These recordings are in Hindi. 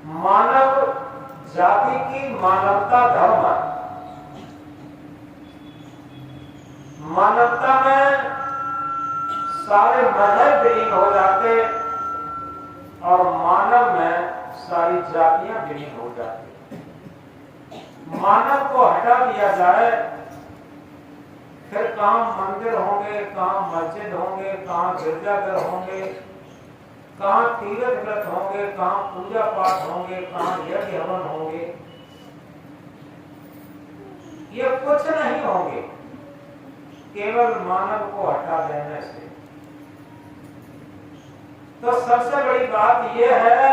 मानव जाति की मानवता धर्म है। मानवता में सारे मजहब विलीन हो जाते और मानव में सारी जातियां विलीन हो जाती। मानव को हटा दिया जाए, फिर कहां मंदिर होंगे, कहां मस्जिद होंगे, कहां गिरजाघर होंगे, कहां तीर्थ व्रत होंगे, कहां पूजा पाठ होंगे, कहां यज्ञ हवन होंगे। ये कुछ नहीं होंगे केवल मानव को हटा देने से। तो सबसे बड़ी बात यह है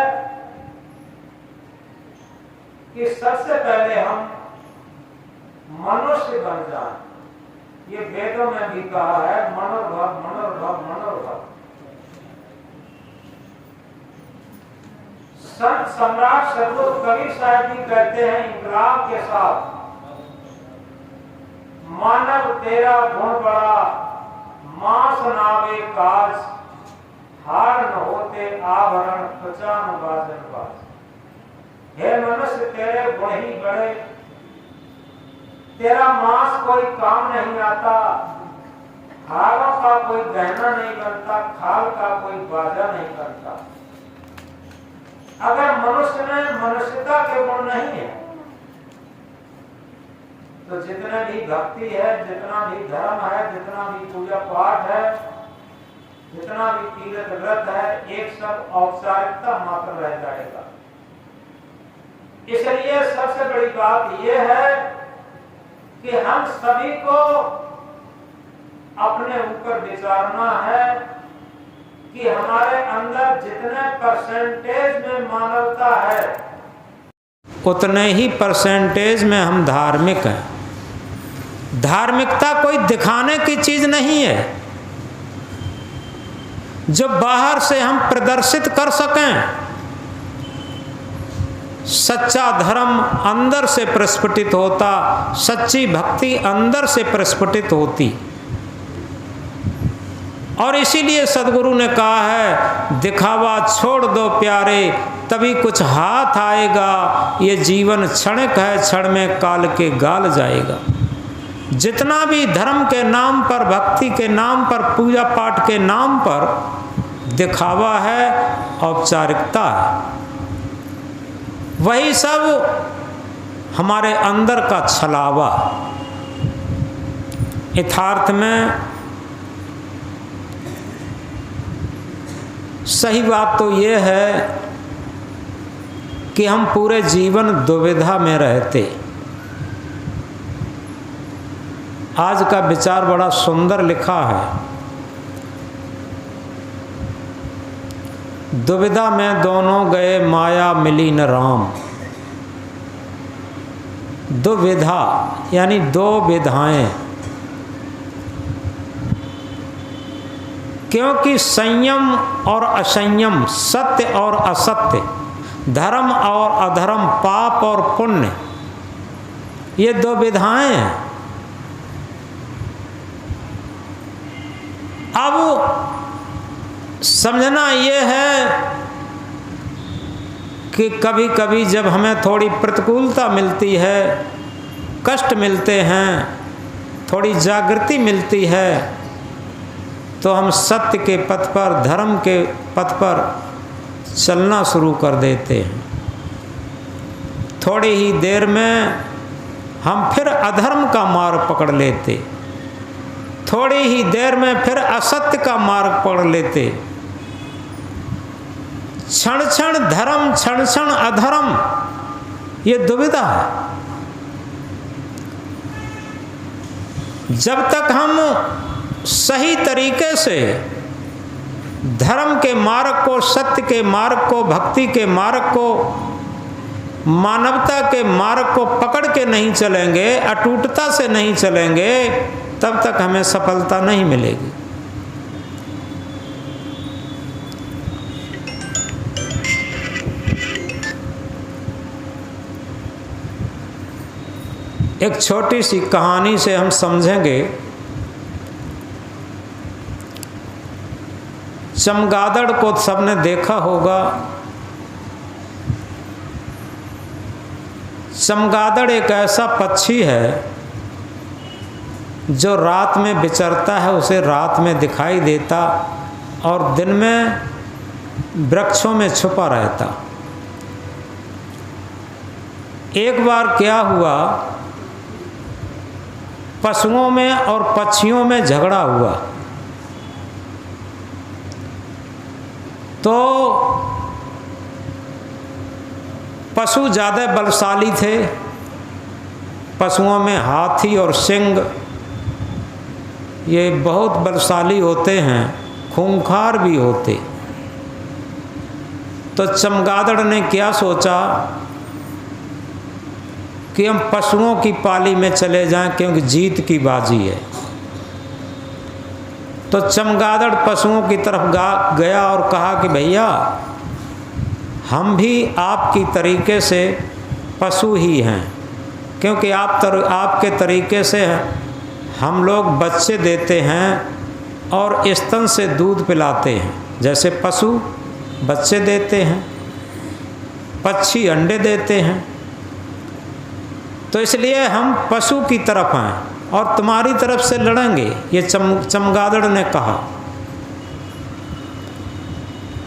कि सबसे पहले हम मनुष्य बन जाएं। ये वेदों में भी कहा है, मनोभव मनोभव मनोभव। संत सम्राट सदगुरु कबीर साहब भी कहते हैं इंकलाब के साथ, मानव तेरा गुण बड़ा, मांस नावे काज, हार न होते आभरण पचान बाजन बाज। हे मनुष्य तेरे गुण ही बड़े, तेरा मांस कोई काम नहीं आता, हारों का कोई गहना नहीं बनता, खाल का कोई बाजा नहीं बनता। अगर मनुष्य में मनुष्यता के गुण नहीं है तो जितने भी भक्ति है, जितना भी धर्म है, जितना भी पूजा पाठ है, जितना भी तीर्थ व्रत है, एक सब औपचारिकता मात्र रह जाएगा। इसलिए सबसे बड़ी बात यह है कि हम सभी को अपने ऊपर विचारना है कि हमारे अंदर जितने परसेंटेज में मानवता है उतने ही परसेंटेज में हम धार्मिक हैं। धार्मिकता कोई दिखाने की चीज नहीं है जो बाहर से हम प्रदर्शित कर सकें। सच्चा धर्म अंदर से प्रस्फुटित होता, सच्ची भक्ति अंदर से प्रस्फुटित होती। और इसीलिए सदगुरु ने कहा है, दिखावा छोड़ दो प्यारे, तभी कुछ हाथ आएगा। ये जीवन क्षणिक है, क्षण में काल के गाल जाएगा। जितना भी धर्म के नाम पर, भक्ति के नाम पर, पूजा पाठ के नाम पर दिखावा है, औपचारिकता है, वही सब हमारे अंदर का छलावा। यथार्थ में सही बात तो ये है कि हम पूरे जीवन दुविधा में रहते। आज का विचार बड़ा सुंदर लिखा है, दुविधा में दोनों गए माया मिली न राम। दुविधा यानी दो विधाएं, क्योंकि संयम और असंयम, सत्य और असत्य, धर्म और अधर्म, पाप और पुण्य, ये दो विधाएं हैं। अब समझना ये है कि कभी कभी जब हमें थोड़ी प्रतिकूलता मिलती है, कष्ट मिलते हैं, थोड़ी जागृति मिलती है, तो हम सत्य के पथ पर, धर्म के पथ पर चलना शुरू कर देते हैं। थोड़ी ही देर में हम फिर अधर्म का मार्ग पकड़ लेते, थोड़ी ही देर में फिर असत्य का मार्ग पकड़ लेते। क्षण क्षण धर्म, क्षण क्षण अधर्म, ये दुविधा है। जब तक हम सही तरीके से धर्म के मार्ग को, सत्य के मार्ग को, भक्ति के मार्ग को, मानवता के मार्ग को पकड़ के नहीं चलेंगे, अटूटता से नहीं चलेंगे, तब तक हमें सफलता नहीं मिलेगी। एक छोटी सी कहानी से हम समझेंगे। चमगादड़ को सबने देखा होगा, चमगादड़ एक ऐसा पक्षी है जो रात में विचरता है, उसे रात में दिखाई देता और दिन में वृक्षों में छुपा रहता। एक बार क्या हुआ, पशुओं में और पक्षियों में झगड़ा हुआ। तो पशु ज़्यादा बलशाली थे, पशुओं में हाथी और सिंह ये बहुत बलशाली होते हैं, खूंखार भी होते। तो चमगादड़ ने क्या सोचा कि हम पशुओं की पाली में चले जाएं, क्योंकि जीत की बाजी है। तो चमगादड़ पशुओं की तरफ गया और कहा कि भैया हम भी आपकी तरीके से पशु ही हैं, क्योंकि आपके तरीके से हम लोग बच्चे देते हैं और स्तन से दूध पिलाते हैं, जैसे पशु बच्चे देते हैं, पक्षी अंडे देते हैं। तो इसलिए हम पशु की तरफ हैं और तुम्हारी तरफ से लड़ेंगे, ये चमगादड़ ने कहा।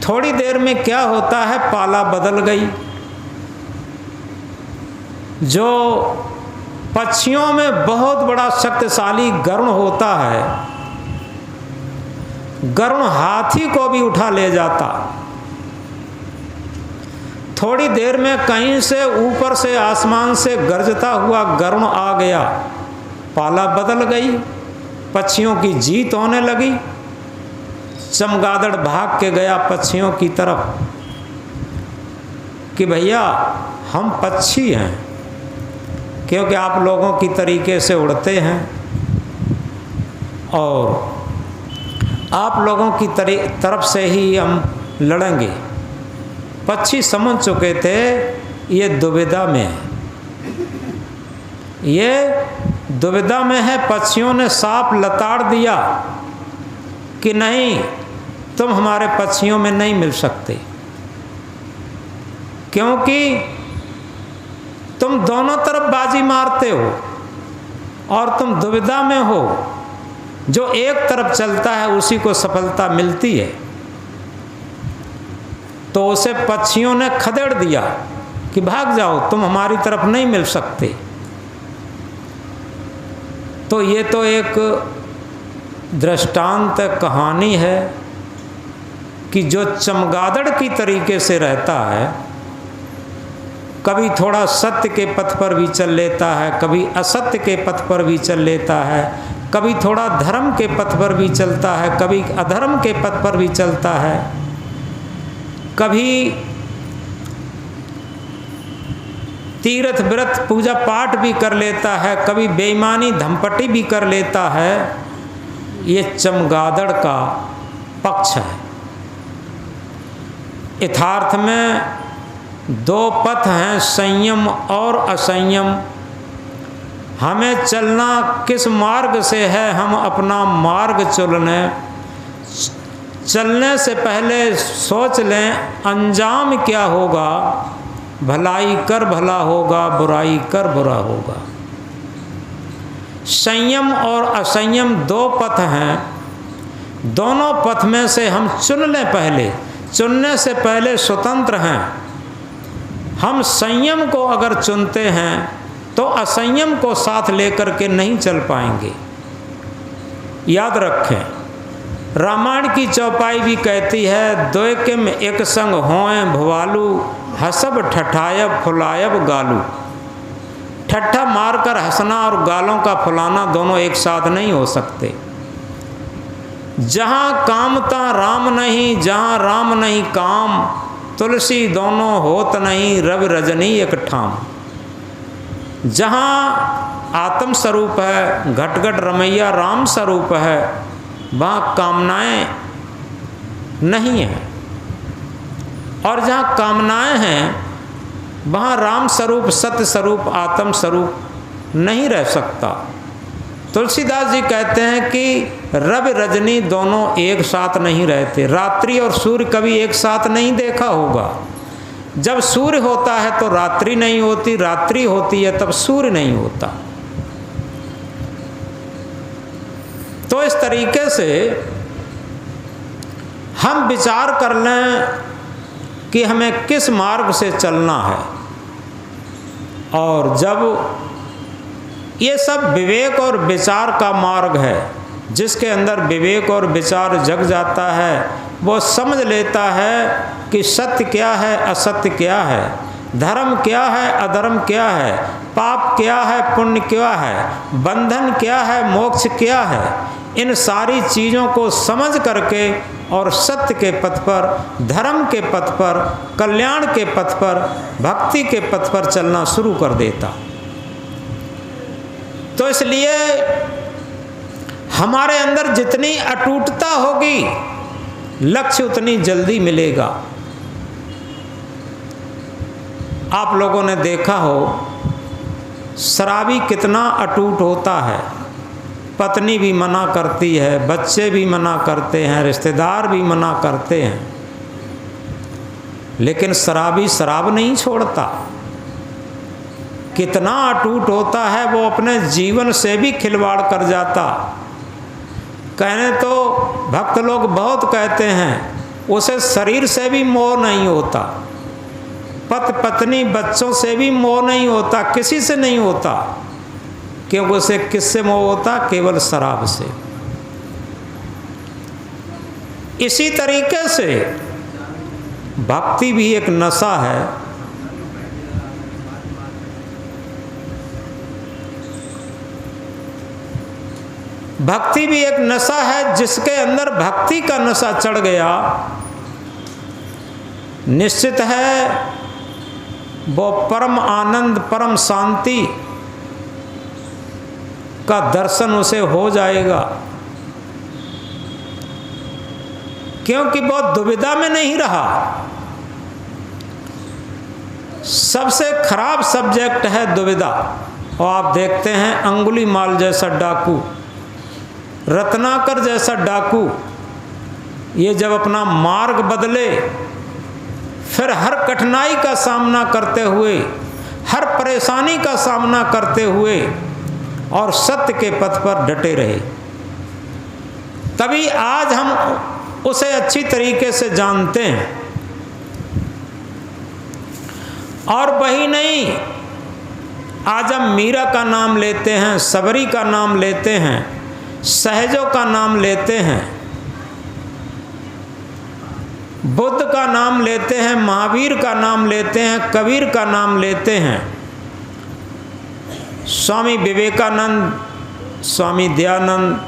थोड़ी देर में क्या होता है, पाला बदल गई। जो पक्षियों में बहुत बड़ा शक्तिशाली गरुड़ होता है, गरुड़ हाथी को भी उठा ले जाता। थोड़ी देर में कहीं से ऊपर से आसमान से गरजता हुआ गरुड़ आ गया, पाला बदल गई, पक्षियों की जीत होने लगी। चमगादड़ भाग के गया पक्षियों की तरफ कि भैया हम पक्षी हैं, क्योंकि आप लोगों की तरीके से उड़ते हैं और आप लोगों की तरफ से ही हम लड़ेंगे। पक्षी समझ चुके थे ये दुविधा में है, ये दुविधा में है। पक्षियों ने साफ लताड़ दिया कि नहीं, तुम हमारे पक्षियों में नहीं मिल सकते, क्योंकि तुम दोनों तरफ बाजी मारते हो और तुम दुविधा में हो। जो एक तरफ चलता है उसी को सफलता मिलती है। तो उसे पक्षियों ने खदेड़ दिया कि भाग जाओ, तुम हमारी तरफ नहीं मिल सकते। तो ये तो एक दृष्टांत कहानी है कि जो चमगादड़ की तरीके से रहता है, कभी थोड़ा सत्य के पथ पर भी चल लेता है, कभी असत्य के पथ पर भी चल लेता है, कभी थोड़ा धर्म के पथ पर भी चलता है, कभी अधर्म के पथ पर भी चलता है, कभी तीर्थ व्रत पूजा पाठ भी कर लेता है, कभी बेईमानी धमपटी भी कर लेता है। ये चमगादड़ का पक्ष है। यथार्थ में दो पथ हैं, संयम और असंयम। हमें चलना किस मार्ग से है, हम अपना मार्ग चलने से पहले सोच लें अंजाम क्या होगा। भलाई कर भला होगा, बुराई कर बुरा होगा। संयम और असंयम दो पथ हैं, दोनों पथ में से हम चुन लें। पहले चुनने से पहले स्वतंत्र हैं। हम संयम को अगर चुनते हैं तो असंयम को साथ लेकर के नहीं चल पाएंगे। याद रखें, रामायण की चौपाई भी कहती है, दोय किम एक संग होएं भवालू, हसब ठठायब फुलायब गालू। ठट्ठा मारकर हंसना और गालों का फुलाना दोनों एक साथ नहीं हो सकते। जहाँ कामता राम नहीं, जहाँ राम नहीं काम, तुलसी दोनों होत नहीं, रवि रजनी एक ठाम। जहाँ आत्म स्वरूप है, घट घट रमैया राम स्वरूप है, वहाँ कामनाएं नहीं हैं। और जहाँ कामनाएं हैं वहाँ राम स्वरूप, सत्य स्वरूप, आत्म स्वरूप नहीं रह सकता। तुलसीदास जी कहते हैं कि रवि रजनी दोनों एक साथ नहीं रहते। रात्रि और सूर्य कभी एक साथ नहीं देखा होगा, जब सूर्य होता है तो रात्रि नहीं होती, रात्रि होती है तब सूर्य नहीं होता। तो इस तरीके से हम विचार कर लें कि हमें किस मार्ग से चलना है, और जब ये सब विवेक और विचार का मार्ग है, जिसके अंदर विवेक और विचार जग जाता है, वो समझ लेता है कि सत्य क्या है, असत्य क्या है, धर्म क्या है, अधर्म क्या है, पाप क्या है, पुण्य क्या है, बंधन क्या है, मोक्ष क्या है। इन सारी चीज़ों को समझ करके और सत्य के पथ पर, धर्म के पथ पर, कल्याण के पथ पर, भक्ति के पथ पर चलना शुरू कर देता। तो इसलिए हमारे अंदर जितनी अटूटता होगी, लक्ष्य उतनी जल्दी मिलेगा। आप लोगों ने देखा हो, शराबी कितना अटूट होता है। पत्नी भी मना करती है, बच्चे भी मना करते हैं, रिश्तेदार भी मना करते हैं, लेकिन शराबी शराब नहीं छोड़ता। कितना अटूट होता है, वो अपने जीवन से भी खिलवाड़ कर जाता। कहने तो भक्त लोग बहुत कहते हैं, उसे शरीर से भी मोह नहीं होता, पति पत्नी बच्चों से भी मोह नहीं होता, किसी से नहीं होता। क्योंकि उसे किससे मोह होता? केवल शराब से। इसी तरीके से भक्ति भी एक नशा है। भक्ति भी एक नशा है, जिसके अंदर भक्ति का नशा चढ़ गया, निश्चित है वो परम आनंद, परम शांति का दर्शन उसे हो जाएगा। क्योंकि वो दुविधा में नहीं रहा। सबसे खराब सब्जेक्ट है दुविधा। और आप देखते हैं अंगुलीमाल जैसा डाकू, रत्नाकर जैसा डाकू, ये जब अपना मार्ग बदले, फिर हर कठिनाई का सामना करते हुए, हर परेशानी का सामना करते हुए और सत्य के पथ पर डटे रहे, तभी आज हम उसे अच्छी तरीके से जानते हैं। और वही नहीं, आज हम मीरा का नाम लेते हैं, सबरी का नाम लेते हैं, सहजों का नाम लेते हैं, बुद्ध का नाम लेते हैं, महावीर का नाम लेते हैं, कबीर का नाम लेते हैं, स्वामी विवेकानंद, स्वामी दयानंद,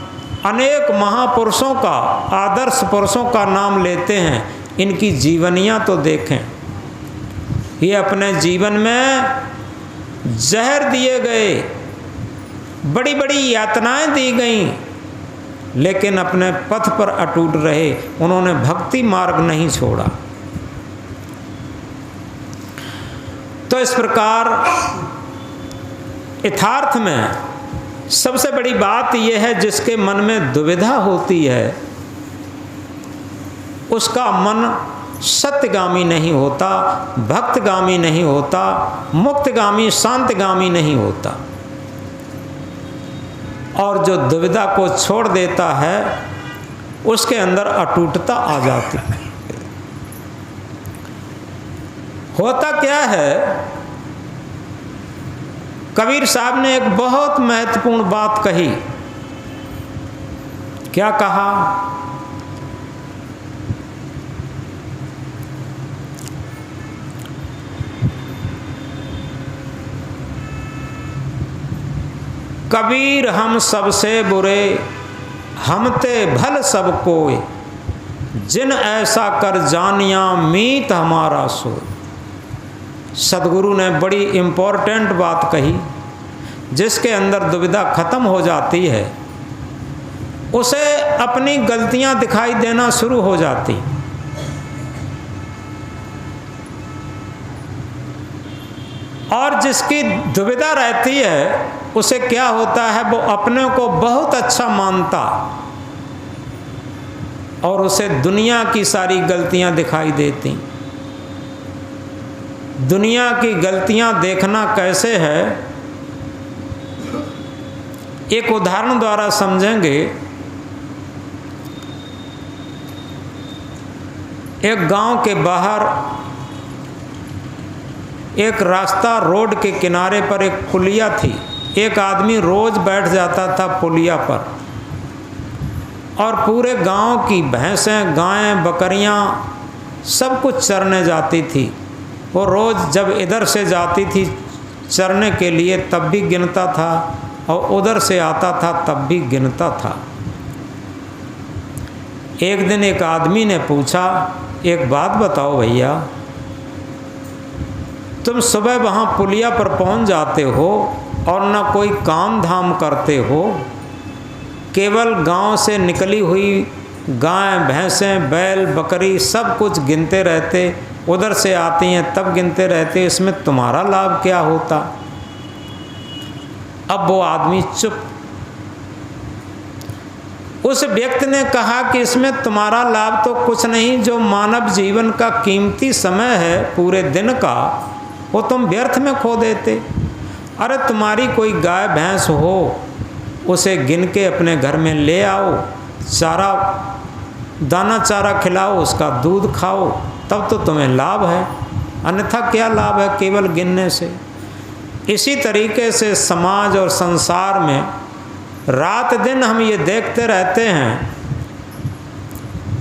अनेक महापुरुषों का, आदर्श पुरुषों का नाम लेते हैं। इनकी जीवनियाँ तो देखें। ये अपने जीवन में जहर दिए गए, बड़ी बड़ी यातनाएं दी गईं, लेकिन अपने पथ पर अटूट रहे। उन्होंने भक्ति मार्ग नहीं छोड़ा। तो इस प्रकार यथार्थ में सबसे बड़ी बात यह है, जिसके मन में दुविधा होती है, उसका मन सत्यगामी नहीं होता, भक्तगामी नहीं होता, मुक्तगामी, शांतगामी नहीं होता। और जो दुविधा को छोड़ देता है, उसके अंदर अटूटता आ जाती है। होता क्या है, कबीर साहब ने एक बहुत महत्वपूर्ण बात कही। क्या कहा? कबीर हम सबसे बुरे, हम ते भल सब कोय, जिन ऐसा कर जानिया मीत हमारा सो। सदगुरु ने बड़ी इम्पोर्टेंट बात कही। जिसके अंदर दुविधा खत्म हो जाती है, उसे अपनी गलतियां दिखाई देना शुरू हो जाती। और जिसकी दुविधा रहती है, उसे क्या होता है, वो अपने को बहुत अच्छा मानता और उसे दुनिया की सारी गलतियां दिखाई देती। दुनिया की गलतियां देखना कैसे है, एक उदाहरण द्वारा समझेंगे। एक गांव के बाहर एक रास्ता, रोड के किनारे पर एक पुलिया थी। एक आदमी रोज बैठ जाता था पुलिया पर और पूरे गांव की भैंसें, गायें, बकरियां सब कुछ चरने जाती थी। वो रोज़ जब इधर से जाती थी चरने के लिए तब भी गिनता था और उधर से आता था तब भी गिनता था। एक दिन एक आदमी ने पूछा, एक बात बताओ भैया, तुम सुबह वहाँ पुलिया पर पहुँच जाते हो और न कोई काम धाम करते हो, केवल गांव से निकली हुई गाय, भैंसें, बैल, बकरी सब कुछ गिनते रहते, उधर से आती हैं तब गिनते रहते, इसमें तुम्हारा लाभ क्या होता? अब वो आदमी चुप। उस व्यक्ति ने कहा कि इसमें तुम्हारा लाभ तो कुछ नहीं, जो मानव जीवन का कीमती समय है पूरे दिन का, वो तुम व्यर्थ में खो देते। अरे तुम्हारी कोई गाय भैंस हो, उसे गिन के अपने घर में ले आओ, चारा, दाना चारा खिलाओ, उसका दूध खाओ, तब तो तुम्हें लाभ है, अन्यथा क्या लाभ है केवल गिनने से। इसी तरीके से समाज और संसार में रात दिन हम ये देखते रहते हैं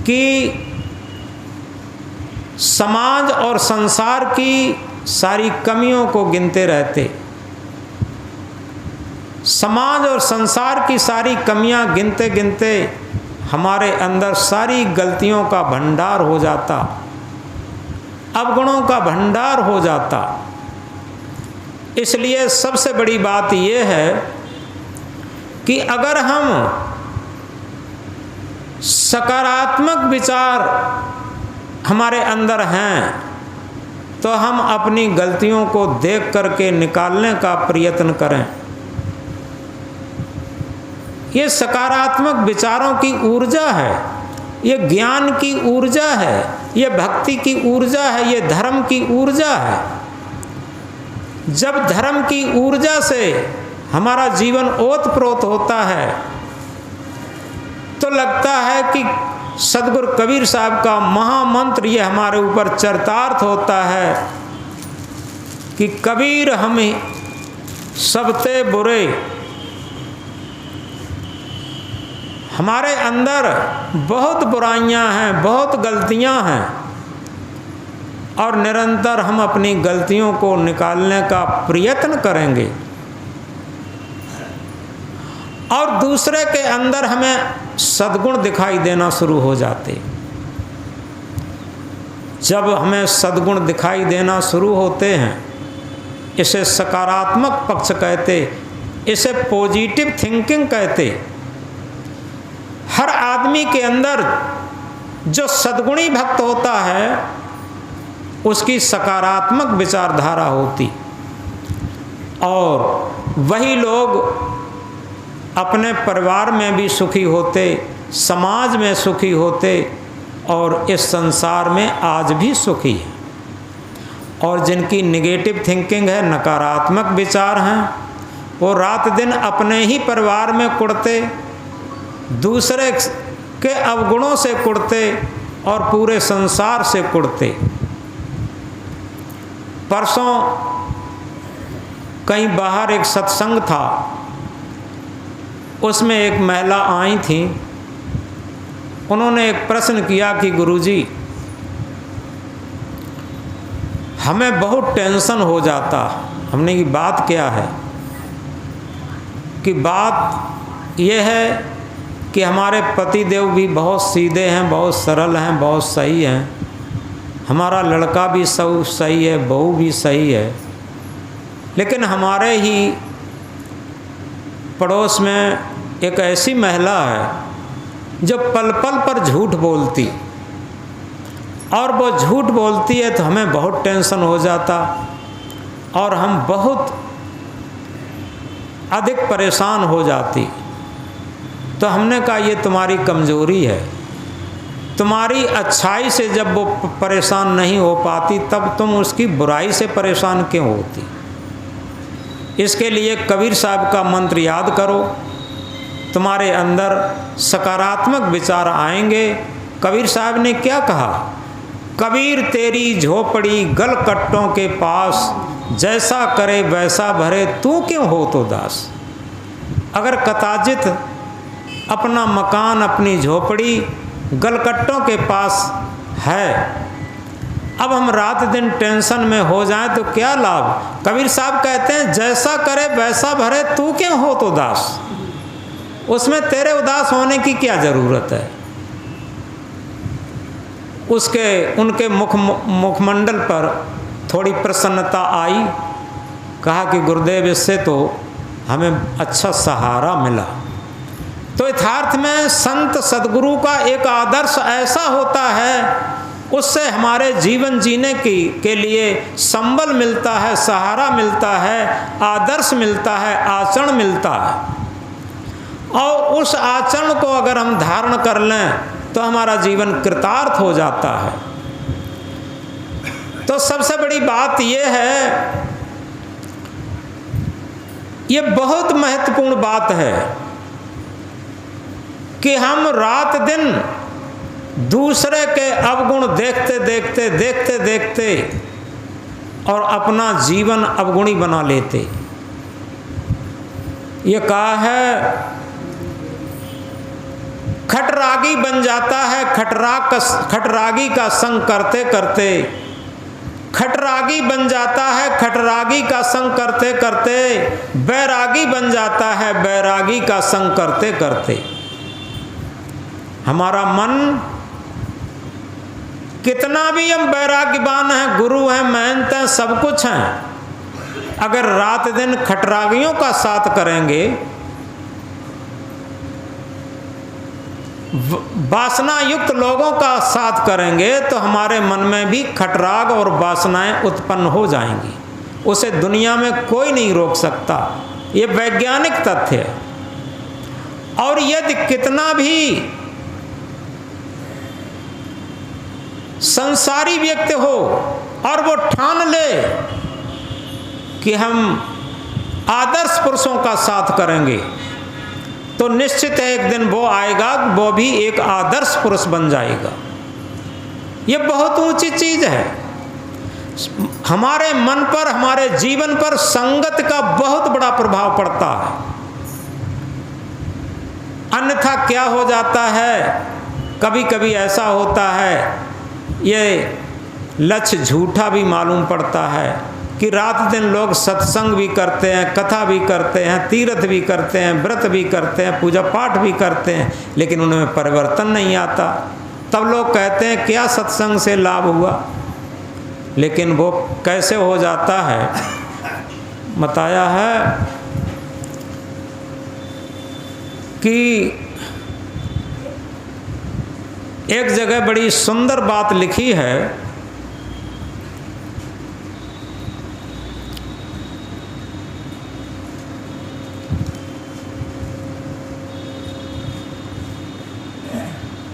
कि समाज और संसार की सारी कमियों को गिनते रहते, समाज और संसार की सारी कमियां गिनते गिनते हमारे अंदर सारी गलतियों का भंडार हो जाता, अवगुणों का भंडार हो जाता। इसलिए सबसे बड़ी बात यह है कि अगर हम सकारात्मक विचार हमारे अंदर हैं तो हम अपनी गलतियों को देख करके निकालने का प्रयत्न करें। ये सकारात्मक विचारों की ऊर्जा है, ये ज्ञान की ऊर्जा है, ये भक्ति की ऊर्जा है, ये धर्म की ऊर्जा है। जब धर्म की ऊर्जा से हमारा जीवन ओतप्रोत होता है तो लगता है कि सदगुरु कबीर साहब का महामंत्र ये हमारे ऊपर चरितार्थ होता है कि कबीर हमें सबते बुरे। हमारे अंदर बहुत बुराइयां हैं, बहुत गलतियां हैं और निरंतर हम अपनी गलतियों को निकालने का प्रयत्न करेंगे और दूसरे के अंदर हमें सद्गुण दिखाई देना शुरू हो जाते। जब हमें सद्गुण दिखाई देना शुरू होते हैं, इसे सकारात्मक पक्ष कहते, इसे पॉजिटिव थिंकिंग कहते। हर आदमी के अंदर जो सद्गुणी भक्त होता है उसकी सकारात्मक विचारधारा होती और वही लोग अपने परिवार में भी सुखी होते, समाज में सुखी होते और इस संसार में आज भी सुखी है। और जिनकी नेगेटिव थिंकिंग है, नकारात्मक विचार हैं, वो रात दिन अपने ही परिवार में कुढ़ते, दूसरे के अवगुणों से कुढ़ते और पूरे संसार से कुढ़ते। परसों कहीं बाहर एक सत्संग था, उसमें एक महिला आई थी। उन्होंने एक प्रश्न किया कि गुरुजी, हमें बहुत टेंशन हो जाता। हमने की बात क्या है? कि बात यह है कि हमारे पतिदेव भी बहुत सीधे हैं, बहुत सरल हैं, बहुत सही हैं, हमारा लड़का भी सब सही है, बहू भी सही है, लेकिन हमारे ही पड़ोस में एक ऐसी महिला है जो पल पल पर झूठ बोलती, और वो झूठ बोलती है तो हमें बहुत टेंशन हो जाता और हम बहुत अधिक परेशान हो जाती। तो हमने कहा ये तुम्हारी कमजोरी है, तुम्हारी अच्छाई से जब वो परेशान नहीं हो पाती तब तुम उसकी बुराई से परेशान क्यों होती। इसके लिए कबीर साहब का मंत्र याद करो, तुम्हारे अंदर सकारात्मक विचार आएंगे। कबीर साहब ने क्या कहा, कबीर तेरी झोपड़ी गलकट्टों के पास, जैसा करे वैसा भरे तू क्यों हो तो दास। अगर कदाचित अपना मकान अपनी झोपड़ी गलकट्टों के पास है, अब हम रात दिन टेंशन में हो जाएं तो क्या लाभ। कबीर साहब कहते हैं जैसा करे वैसा भरे तू क्यों हो तो दास। उसमें तेरे उदास होने की क्या ज़रूरत है। उनके मुखमंडल पर थोड़ी प्रसन्नता आई। कहा कि गुरुदेव इससे तो हमें अच्छा सहारा मिला। तो यथार्थ में संत सदगुरु का एक आदर्श ऐसा होता है, उससे हमारे जीवन जीने के लिए संबल मिलता है, सहारा मिलता है, आदर्श मिलता है, आचरण मिलता है। और उस आचरण को अगर हम धारण कर लें तो हमारा जीवन कृतार्थ हो जाता है। तो सबसे बड़ी बात यह है, ये बहुत महत्वपूर्ण बात है कि हम रात दिन दूसरे के अवगुण देखते देखते और अपना जीवन अवगुणी बना लेते। ये कहा है खटरागी बन जाता है खटरागी का संग करते करते, खटरागी बन जाता है खटरागी का संग करते करते, बैरागी बन जाता है बैरागी का संग करते करते। हमारा मन कितना भी हम बैरागीवान हैं, गुरु हैं, महंत हैं, सब कुछ हैं, अगर रात दिन खटरागियों का साथ करेंगे, वासना युक्त लोगों का साथ करेंगे तो हमारे मन में भी खटराग और वासनाएं उत्पन्न हो जाएंगी। उसे दुनिया में कोई नहीं रोक सकता, ये वैज्ञानिक तथ्य है। और यदि कितना भी संसारी व्यक्ति हो और वो ठान ले कि हम आदर्श पुरुषों का साथ करेंगे, तो निश्चित है एक दिन वो आएगा, वो भी एक आदर्श पुरुष बन जाएगा। ये बहुत ऊंची चीज है। हमारे मन पर, हमारे जीवन पर संगत का बहुत बड़ा प्रभाव पड़ता है। अन्यथा क्या हो जाता है, कभी कभी ऐसा होता है, ये लक्ष्य झूठा भी मालूम पड़ता है कि रात दिन लोग सत्संग भी करते हैं, कथा भी करते हैं, तीर्थ भी करते हैं, व्रत भी करते हैं, पूजा पाठ भी करते हैं, लेकिन उनमें परिवर्तन नहीं आता। तब लोग कहते हैं क्या सत्संग से लाभ हुआ, लेकिन वो कैसे हो जाता है बताया है कि एक जगह बड़ी सुंदर बात लिखी है।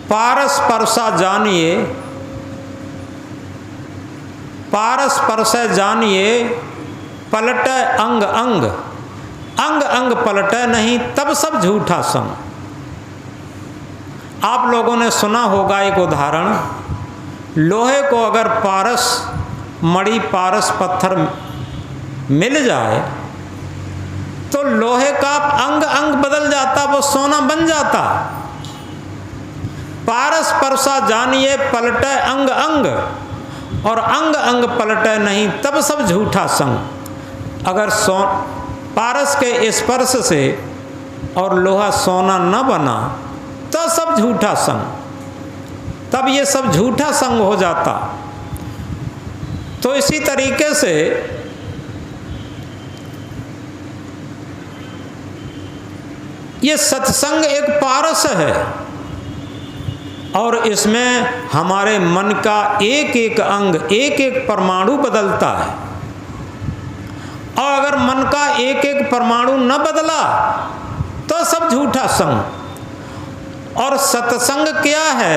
पारस परसा जानिए, पारस परसे जानिए, पलटे अंग अंग, अंग अंग पलटे नहीं, तब सब झूठा संग। आप लोगों ने सुना होगा एक उदाहरण, लोहे को अगर पारस मणि पारस पत्थर मिल जाए तो लोहे का अंग अंग बदल जाता, वो सोना बन जाता। पारस परसा जानिए, पलटे अंग अंग, और अंग अंग पलटे नहीं, तब सब झूठा संग। अगर पारस के स्पर्श से और लोहा सोना न बना तो सब झूठा संग, तब ये सब झूठा संग हो जाता। तो इसी तरीके से ये सत्संग एक पारस है और इसमें हमारे मन का एक एक अंग, एक एक परमाणु बदलता है। और अगर मन का एक एक परमाणु न बदला तो सब झूठा संग। और सत्संग क्या है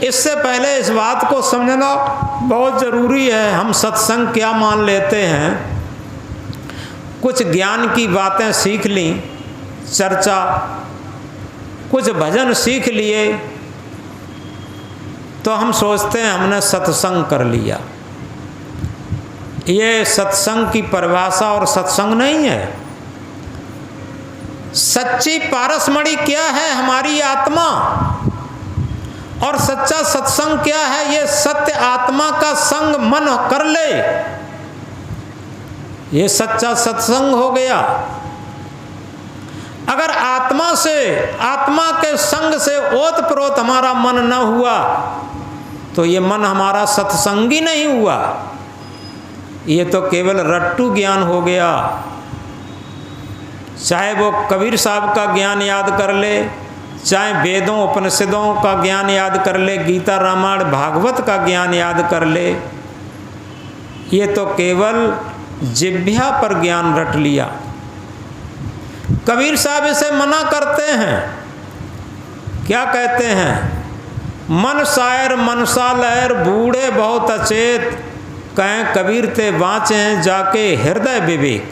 इससे पहले इस बात को समझना बहुत ज़रूरी है। हम सत्संग क्या मान लेते हैं, कुछ ज्ञान की बातें सीख ली, चर्चा, कुछ भजन सीख लिए, तो हम सोचते हैं हमने सत्संग कर लिया। ये सत्संग की परिभाषा और सत्संग नहीं है। सच्ची पारसमणि क्या है? हमारी आत्मा। और सच्चा सत्संग क्या है? ये सत्य आत्मा का संग मन कर ले, ये सच्चा सत्संग हो गया। अगर आत्मा से, आत्मा के संग से ओत प्रोत हमारा मन न हुआ तो ये मन हमारा सत्संगी नहीं हुआ, ये तो केवल रट्टू ज्ञान हो गया। चाहे वो कबीर साहब का ज्ञान याद कर ले, चाहे वेदों उपनिषदों का ज्ञान याद कर ले, गीता रामायण भागवत का ज्ञान याद कर ले, ये तो केवल जिह्वा पर ज्ञान रट लिया। कबीर साहब इसे मना करते हैं, क्या कहते हैं? मन शायर मनसा लहर बूढ़े बहुत अचेत, कहें कबीर ते बाँचे जाके हृदय विवेक।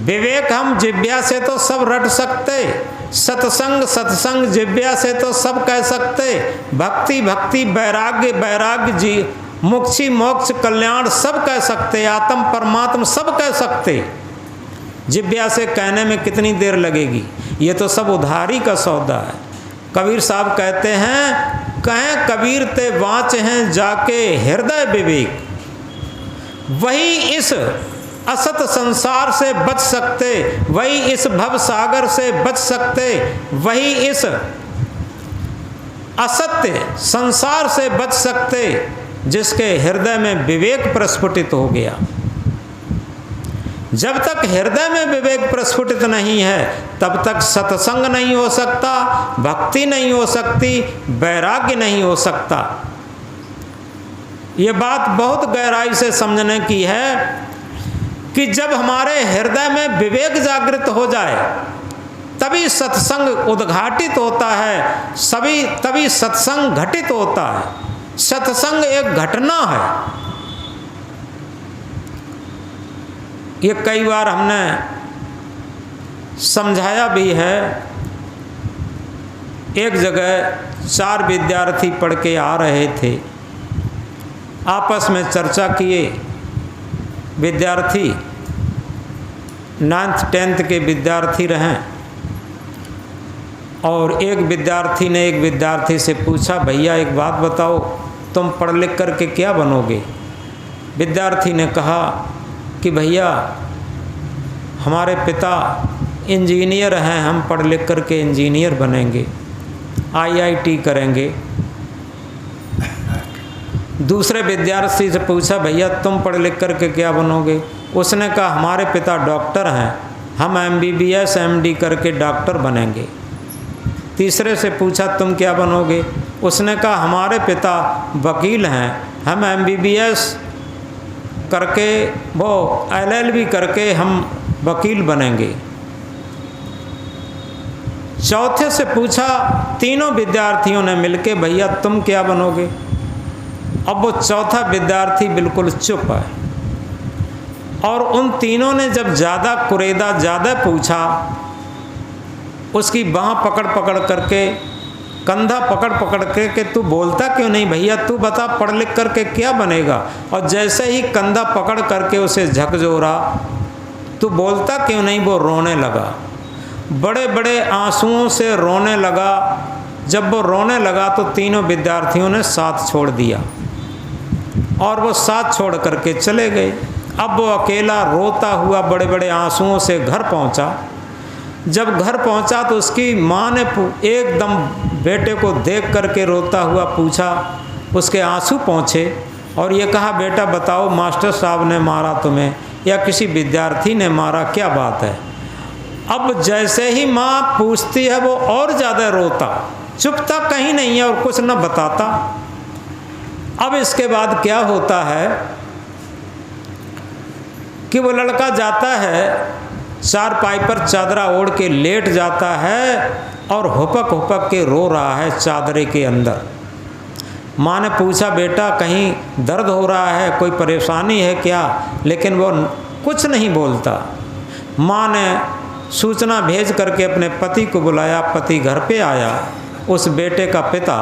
विवेक हम जिह्वा से तो सब रट सकते, सत्संग सत्संग जिह्वा से तो सब कह सकते, भक्ति भक्ति वैराग्य वैराग्य जी मुक्ति मोक्ष कल्याण सब कह सकते, आत्म परमात्म सब कह सकते। जिह्वा से कहने में कितनी देर लगेगी? ये तो सब उधारी का सौदा है। कबीर साहब कहते हैं, कहें कबीर ते वाच हैं जाके हृदय विवेक। वही इस असत संसार से बच सकते, वही इस भव सागर से बच सकते, वही इस असत्य संसार से बच सकते जिसके हृदय में विवेक प्रस्फुटित हो गया। जब तक हृदय में विवेक प्रस्फुटित नहीं है तब तक सत्संग नहीं हो सकता, भक्ति नहीं हो सकती, वैराग्य नहीं हो सकता। ये बात बहुत गहराई से समझने की है कि जब हमारे हृदय में विवेक जागृत हो जाए तभी सत्संग उद्घाटित होता है, तभी सत्संग घटित होता है। सत्संग एक घटना है। ये कई बार हमने समझाया भी है। एक जगह 4 विद्यार्थी पढ़ के आ रहे थे, आपस में चर्चा किए। विद्यार्थी 9th 10th के विद्यार्थी रहें, और एक विद्यार्थी ने एक विद्यार्थी से पूछा, भैया एक बात बताओ, तुम पढ़ लिख कर के क्या बनोगे? विद्यार्थी ने कहा कि भैया हमारे पिता इंजीनियर हैं, हम पढ़ लिख कर के इंजीनियर बनेंगे, IIT करेंगे। दूसरे विद्यार्थी से पूछा, भैया तुम पढ़ लिख कर के क्या बनोगे? उसने कहा हमारे पिता डॉक्टर हैं, हम MBBS MD करके डॉक्टर बनेंगे। तीसरे से पूछा तुम क्या बनोगे? उसने कहा हमारे पिता वकील हैं, हम MBBS करके वो LLB करके हम वकील बनेंगे। चौथे से पूछा, तीनों विद्यार्थियों ने मिलके, भैया तुम क्या बनोगे? अब वो चौथा विद्यार्थी बिल्कुल चुप है, और उन तीनों ने जब ज़्यादा कुरेदा ज़्यादा पूछा, उसकी बाँह पकड़ पकड़ करके, कंधा पकड़ पकड़ के तू बोलता क्यों नहीं भैया, तू बता पढ़ लिख करके क्या बनेगा? और जैसे ही कंधा पकड़ करके उसे झकझोरा, तू बोलता क्यों नहीं, वो रोने लगा, बड़े बड़े आंसुओं से रोने लगा। जब वो रोने लगा तो तीनों विद्यार्थियों ने साथ छोड़ दिया और वो साथ छोड़ करके चले गए। अब वो अकेला रोता हुआ बड़े बड़े आंसुओं से घर पहुंचा। जब घर पहुंचा तो उसकी माँ ने एकदम बेटे को देख करके रोता हुआ पूछा, उसके आंसू पहुँचे और ये कहा, बेटा बताओ मास्टर साहब ने मारा तुम्हें या किसी विद्यार्थी ने मारा, क्या बात है? अब जैसे ही माँ पूछती है वो और ज़्यादा रोता, चुपता कहीं नहीं है और कुछ न बताता। अब इसके बाद क्या होता है कि वो लड़का जाता है, चारपाई पर चादरा ओढ़ के लेट जाता है और हुपक हुपक के रो रहा है चादरे के अंदर। माँ ने पूछा, बेटा कहीं दर्द हो रहा है, कोई परेशानी है क्या? लेकिन वो कुछ नहीं बोलता। माँ ने सूचना भेज करके अपने पति को बुलाया। पति घर पे आया, उस बेटे का पिता,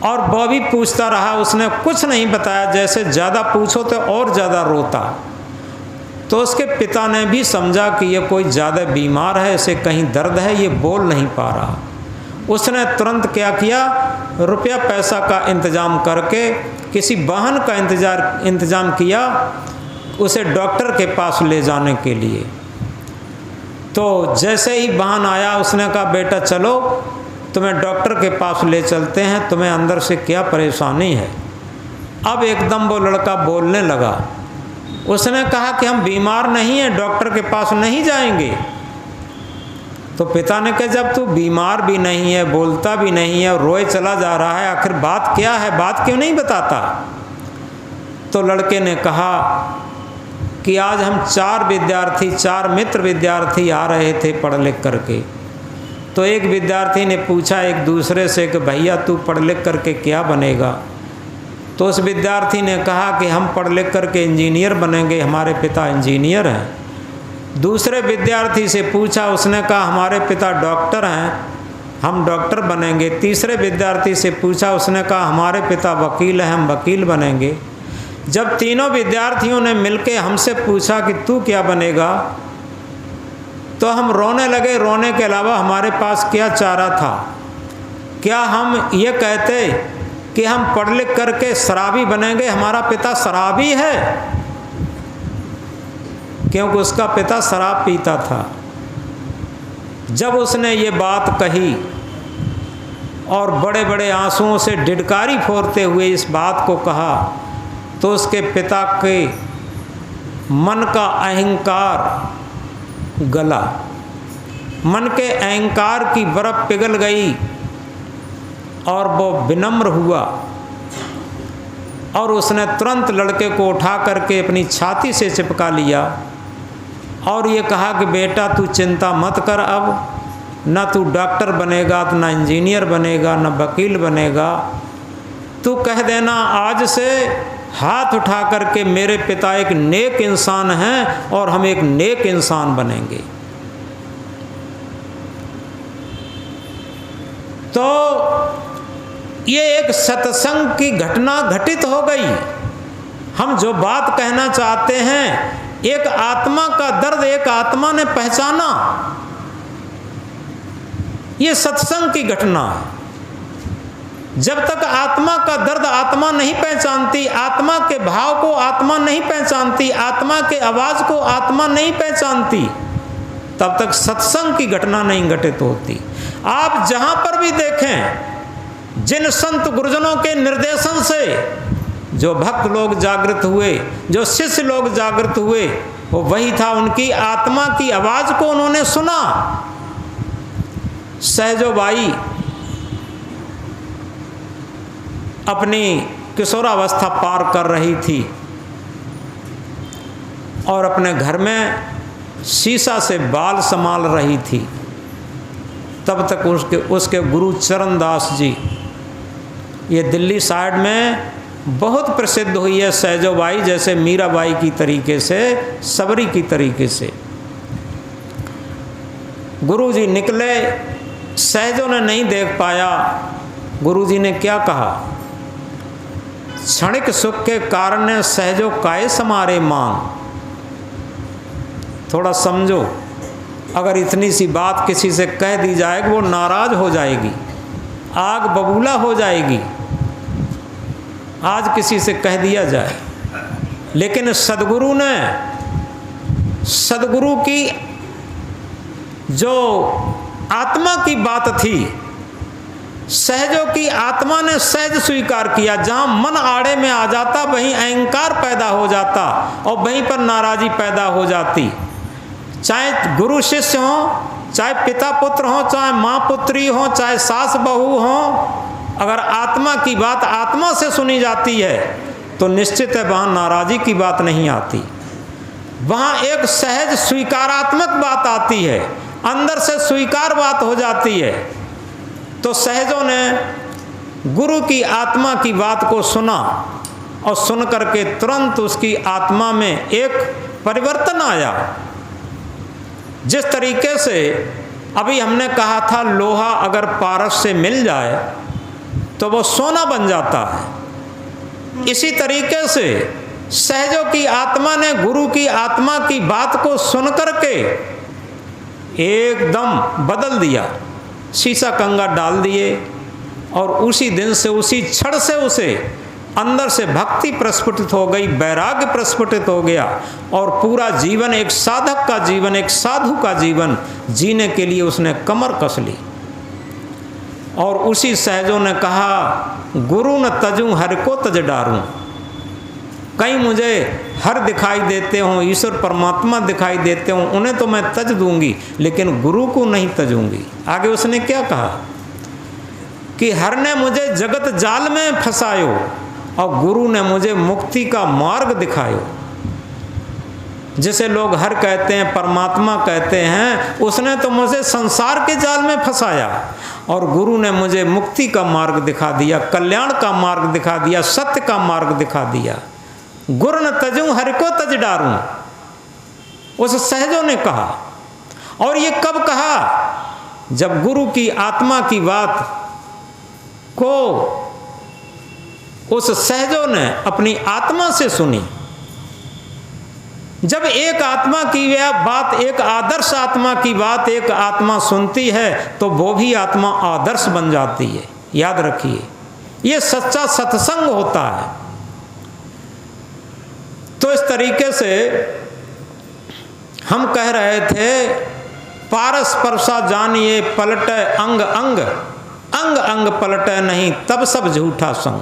और वो भी पूछता रहा। उसने कुछ नहीं बताया, जैसे ज़्यादा पूछो तो और ज़्यादा रोता। तो उसके पिता ने भी समझा कि ये कोई ज़्यादा बीमार है, इसे कहीं दर्द है, ये बोल नहीं पा रहा। उसने तुरंत क्या किया, रुपया पैसा का इंतज़ाम करके किसी वाहन का इंतज़ाम किया उसे डॉक्टर के पास ले जाने के लिए। तो जैसे ही वाहन आया, उसने कहा, बेटा चलो तुम्हें डॉक्टर के पास ले चलते हैं, तुम्हें अंदर से क्या परेशानी है। अब एकदम वो लड़का बोलने लगा। उसने कहा कि हम बीमार नहीं हैं, डॉक्टर के पास नहीं जाएंगे। तो पिता ने कहा, जब तू बीमार भी नहीं है, बोलता भी नहीं है और रोए चला जा रहा है, आखिर बात क्या है, बात क्यों नहीं बताता? तो लड़के ने कहा कि आज हम 4 मित्र विद्यार्थी आ रहे थे पढ़ लिख करके। तो एक विद्यार्थी ने पूछा एक दूसरे से कि भैया तू पढ़ लिख करके क्या बनेगा? तो उस विद्यार्थी ने कहा कि हम पढ़ लिख करके इंजीनियर बनेंगे, हमारे पिता इंजीनियर हैं। दूसरे विद्यार्थी से पूछा, उसने कहा हमारे पिता डॉक्टर हैं, हम डॉक्टर बनेंगे। तीसरे विद्यार्थी से पूछा, उसने कहा हमारे पिता वकील हैं, हम वकील बनेंगे। जब तीनों विद्यार्थियों ने मिलकर हमसे पूछा कि तू क्या बनेगा, तो हम रोने लगे। रोने के अलावा हमारे पास क्या चारा था? क्या हम ये कहते कि हम पढ़ लिख करके शराबी बनेंगे? हमारा पिता शराबी है, क्योंकि उसका पिता शराब पीता था। जब उसने ये बात कही और बड़े बड़े आंसुओं से डिडकारी फोड़ते हुए इस बात को कहा, तो उसके पिता के मन का अहंकार गला, मन के अहंकार की बर्फ पिघल गई और वो विनम्र हुआ। और उसने तुरंत लड़के को उठा करके अपनी छाती से चिपका लिया और ये कहा कि बेटा तू चिंता मत कर, अब ना तू डॉक्टर बनेगा, तो ना इंजीनियर बनेगा, ना वकील बनेगा। तू कह देना आज से हाथ उठा करके मेरे पिता एक नेक इंसान हैं और हम एक नेक इंसान बनेंगे। तो ये एक सत्संग की घटना घटित हो गई। हम जो बात कहना चाहते हैं, एक आत्मा का दर्द एक आत्मा ने पहचाना, ये सत्संग की घटना है। जब तक आत्मा का दर्द आत्मा नहीं पहचानती, आत्मा के भाव को आत्मा नहीं पहचानती, आत्मा के आवाज को आत्मा नहीं पहचानती, तब तक सत्संग की घटना नहीं घटित होती। आप जहां पर भी देखें, जिन संत गुरुजनों के निर्देशन से जो भक्त लोग जागृत हुए, जो शिष्य लोग जागृत हुए, वो वही था। उनकी आत्मा की आवाज को उन्होंने सुना। सहजोबाई अपनी किशोरावस्था पार कर रही थी और अपने घर में शीशा से बाल संभाल रही थी। तब तक उसके गुरु चरणदास जी, ये दिल्ली साइड में बहुत प्रसिद्ध हुई है सहजोबाई, जैसे मीराबाई की तरीके से, सबरी की तरीके से। गुरुजी निकले, सहजों ने नहीं देख पाया। गुरुजी ने क्या कहा, क्षणिक सुख के कारण ने सहजो काहे समारे मांग। थोड़ा समझो, अगर इतनी सी बात किसी से कह दी जाएगी, वो नाराज हो जाएगी, आग बबूला हो जाएगी। आज किसी से कह दिया जाए, लेकिन सदगुरु की जो आत्मा की बात थी, सहजों की आत्मा ने सहज स्वीकार किया। जहां मन आड़े में आ जाता, वहीं अहंकार पैदा हो जाता और वहीं पर नाराजी पैदा हो जाती। चाहे गुरु शिष्य हो, चाहे पिता पुत्र हो, चाहे माँ पुत्री हो, चाहे सास बहू हो, अगर आत्मा की बात आत्मा से सुनी जाती है तो निश्चित है वहाँ नाराजी की बात नहीं आती, वहाँ एक सहज स्वीकारात्मक बात आती है। अंदर से स्वीकार बात हो जाती है। तो सहजों ने गुरु की आत्मा की बात को सुना और सुन करके तुरंत उसकी आत्मा में एक परिवर्तन आया। जिस तरीके से अभी हमने कहा था लोहा अगर पारस से मिल जाए तो वो सोना बन जाता है, इसी तरीके से सहजों की आत्मा ने गुरु की आत्मा की बात को सुन करके एकदम बदल दिया, शीशा कंगा डाल दिए और उसी दिन से उसी क्षण से उसे अंदर से भक्ति प्रस्फुटित हो गई, वैराग्य प्रस्फुटित हो गया और पूरा जीवन एक साधक का जीवन, एक साधु का जीवन जीने के लिए उसने कमर कस ली। और उसी सहजों ने कहा गुरु न तजूं हर को तज डारूं। कहीं मुझे हर दिखाई देते हों, ईश्वर परमात्मा दिखाई देते हों, उन्हें तो मैं तज दूंगी लेकिन गुरु को नहीं तजूंगी। आगे उसने क्या कहा कि हर ने मुझे जगत जाल में फंसायो और गुरु ने मुझे मुक्ति का मार्ग दिखायो। जिसे लोग हर कहते हैं, परमात्मा कहते हैं, उसने तो मुझे संसार के जाल में फंसाया और गुरु ने मुझे मुक्ति का मार्ग दिखा दिया, कल्याण का मार्ग दिखा दिया, सत्य का मार्ग दिखा दिया। गुरु न तजूं हर को तज डारूं, उस सहजों ने कहा। और ये कब कहा? जब गुरु की आत्मा की बात को उस सहजों ने अपनी आत्मा से सुनी। जब एक आत्मा की वह बात, एक आदर्श आत्मा की बात एक आत्मा सुनती है तो वो भी आत्मा आदर्श बन जाती है। याद रखिए, ये सच्चा सत्संग होता है। तो इस तरीके से हम कह रहे थे पारस परसा जानिए पलटे अंग अंग, अंग अंग पलटे नहीं तब सब झूठा संग।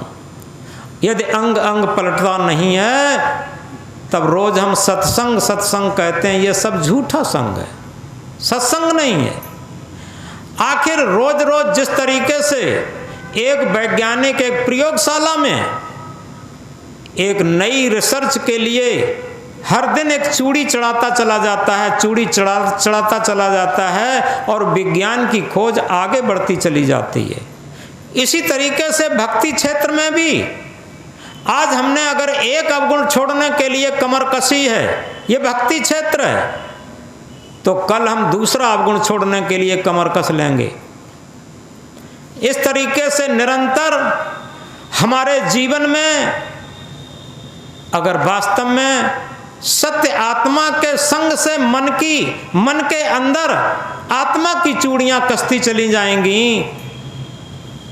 यदि अंग अंग पलटता नहीं है तब रोज हम सत्संग सत्संग कहते हैं, ये सब झूठा संग है, सत्संग नहीं है। आखिर रोज रोज जिस तरीके से एक वैज्ञानिक एक प्रयोगशाला में एक नई रिसर्च के लिए हर दिन एक चूड़ी चढ़ाता चला जाता है, चूड़ी चढ़ाता चला जाता है और विज्ञान की खोज आगे बढ़ती चली जाती है, इसी तरीके से भक्ति क्षेत्र में भी आज हमने अगर एक अवगुण छोड़ने के लिए कमर कसी है, ये भक्ति क्षेत्र है, तो कल हम दूसरा अवगुण छोड़ने के लिए कमर कस लेंगे। इस तरीके से निरंतर हमारे जीवन में अगर वास्तव में सत्य आत्मा के संग से मन के अंदर आत्मा की चूड़ियां कसती चली जाएंगी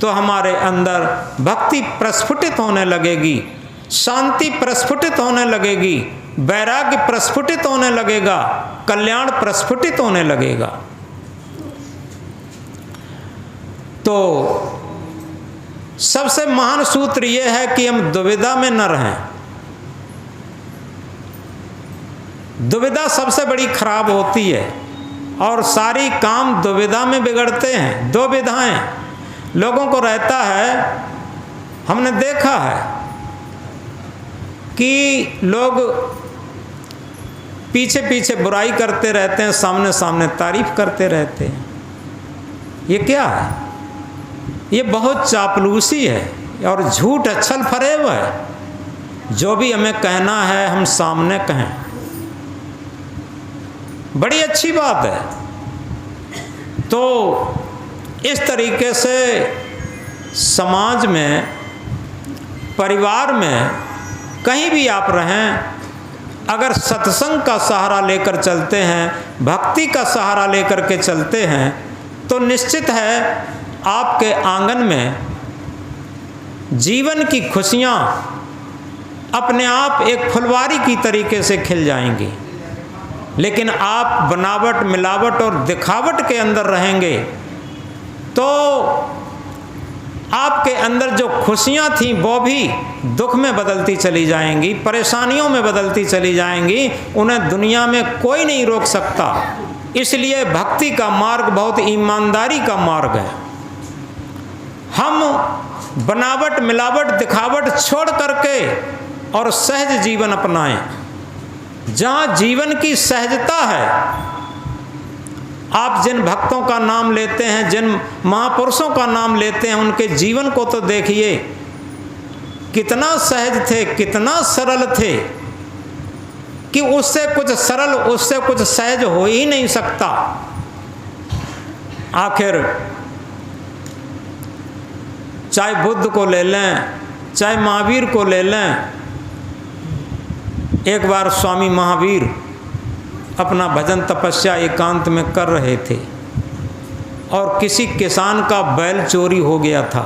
तो हमारे अंदर भक्ति प्रस्फुटित होने लगेगी, शांति प्रस्फुटित होने लगेगी, वैराग्य प्रस्फुटित होने लगेगा, कल्याण प्रस्फुटित होने लगेगा। तो सबसे महान सूत्र यह है कि हम दुविधा में न रहें। दुविधा सबसे बड़ी खराब होती है और सारी काम दुविधा में बिगड़ते हैं। दो विधाएं लोगों को रहता है, हमने देखा है कि लोग पीछे पीछे बुराई करते रहते हैं, सामने सामने तारीफ करते रहते हैं। ये क्या है? ये बहुत चापलूसी है और झूठ छल फरेब है। जो भी हमें कहना है हम सामने कहें, बड़ी अच्छी बात है। तो इस तरीके से समाज में, परिवार में, कहीं भी आप रहें, अगर सत्संग का सहारा लेकर चलते हैं, भक्ति का सहारा लेकर के चलते हैं, तो निश्चित है आपके आंगन में जीवन की खुशियाँ अपने आप एक फुलवारी की तरीके से खिल जाएंगी। लेकिन आप बनावट, मिलावट और दिखावट के अंदर रहेंगे तो आपके अंदर जो खुशियाँ थीं वो भी दुख में बदलती चली जाएंगी, परेशानियों में बदलती चली जाएंगी। उन्हें दुनिया में कोई नहीं रोक सकता। इसलिए भक्ति का मार्ग बहुत ईमानदारी का मार्ग है। हम बनावट, मिलावट, दिखावट छोड़ करके और सहज जीवन अपनाएं। जहाँ जीवन की सहजता है आप जिन भक्तों का नाम लेते हैं, जिन महापुरुषों का नाम लेते हैं, उनके जीवन को तो देखिए, कितना सहज थे, कितना सरल थे कि उससे कुछ सरल, उससे कुछ सहज हो ही नहीं सकता। आखिर चाहे बुद्ध को ले लें, चाहे महावीर को ले लें। एक बार स्वामी महावीर अपना भजन तपस्या एकांत में कर रहे थे और किसी किसान का बैल चोरी हो गया था।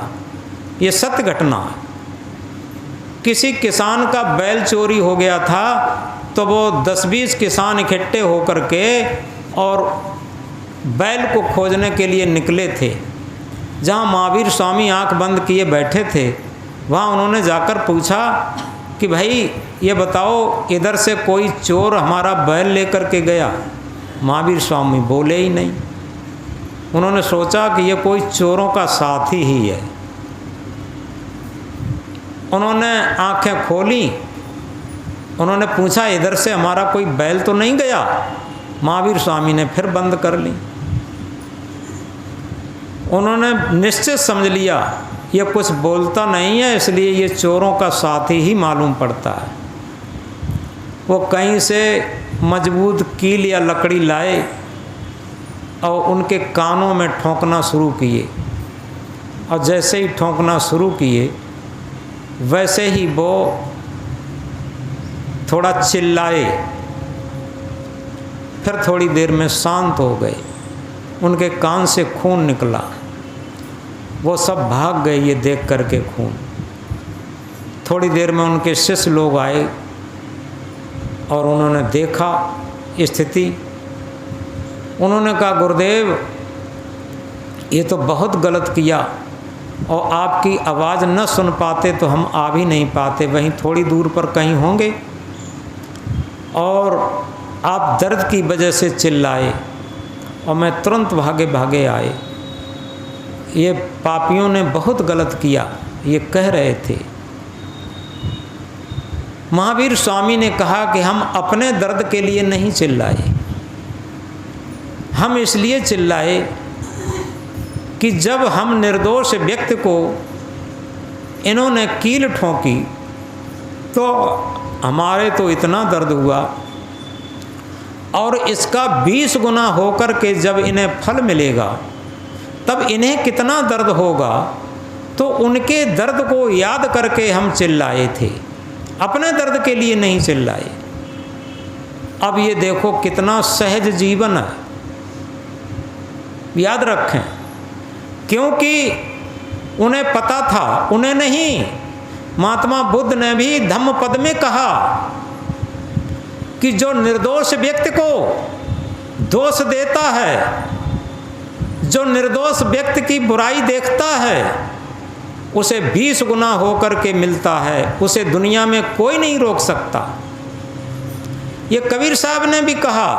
ये सत्य घटना है। किसी किसान का बैल चोरी हो गया था तो वो 10-20 किसान इकट्ठे होकर के और बैल को खोजने के लिए निकले थे। जहाँ महावीर स्वामी आंख बंद किए बैठे थे, वहाँ उन्होंने जाकर पूछा कि भाई ये बताओ, इधर से कोई चोर हमारा बैल लेकर के गया? महावीर स्वामी बोले ही नहीं। उन्होंने सोचा कि ये कोई चोरों का साथी ही है। उन्होंने आंखें खोली, उन्होंने पूछा इधर से हमारा कोई बैल तो नहीं गया? महावीर स्वामी ने फिर बंद कर ली। उन्होंने निश्चित समझ लिया ये कुछ बोलता नहीं है, इसलिए ये चोरों का साथी ही मालूम पड़ता है। वो कहीं से मजबूत कील या लकड़ी लाए और उनके कानों में ठोंकना शुरू किए, और जैसे ही ठोंकना शुरू किए वैसे ही वो थोड़ा चिल्लाए, फिर थोड़ी देर में शांत हो गए। उनके कान से खून निकला, वो सब भाग गए ये देख करके खून। थोड़ी देर में उनके शिष्य लोग आए और उन्होंने देखा स्थिति। उन्होंने कहा गुरुदेव ये तो बहुत गलत किया, और आपकी आवाज़ न सुन पाते तो हम आ भी नहीं पाते, वहीं थोड़ी दूर पर कहीं होंगे, और आप दर्द की वजह से चिल्लाए और मैं तुरंत भागे भागे आए। ये पापियों ने बहुत गलत किया, ये कह रहे थे। महावीर स्वामी ने कहा कि हम अपने दर्द के लिए नहीं चिल्लाए, हम इसलिए चिल्लाए कि जब हम निर्दोष व्यक्ति को इन्होंने कील ठोंकी तो हमारे तो इतना दर्द हुआ, और इसका 20 गुना होकर के जब इन्हें फल मिलेगा तब इन्हें कितना दर्द होगा। तो उनके दर्द को याद करके हम चिल्लाए थे, अपने दर्द के लिए नहीं चिल्लाए। अब ये देखो कितना सहज जीवन है, याद रखें, क्योंकि उन्हें पता था, उन्हें नहीं, महात्मा बुद्ध ने भी धम्मपद में कहा कि जो निर्दोष व्यक्ति को दोष देता है, जो निर्दोष व्यक्ति की बुराई देखता है, उसे 20 गुना होकर के मिलता है, उसे दुनिया में कोई नहीं रोक सकता। ये कबीर साहब ने भी कहा,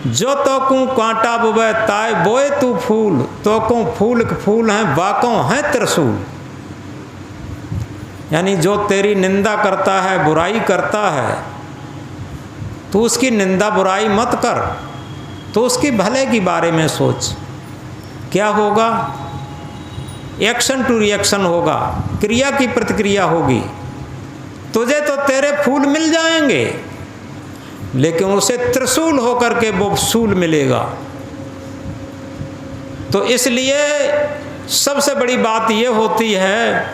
जो तो को कांटा बुबे ताय बोए तू फूल, तो को फूल के फूल हैं बाकों हैं त्रिशूल। यानी जो तेरी निंदा करता है, बुराई करता है, तू उसकी निंदा बुराई मत कर, तो उसकी भले के बारे में सोच। क्या होगा? एक्शन टू रिएक्शन होगा, क्रिया की प्रतिक्रिया होगी। तुझे तो तेरे फूल मिल जाएंगे, लेकिन उसे त्रिशूल होकर के वो सूल मिलेगा। तो इसलिए सबसे बड़ी बात ये होती है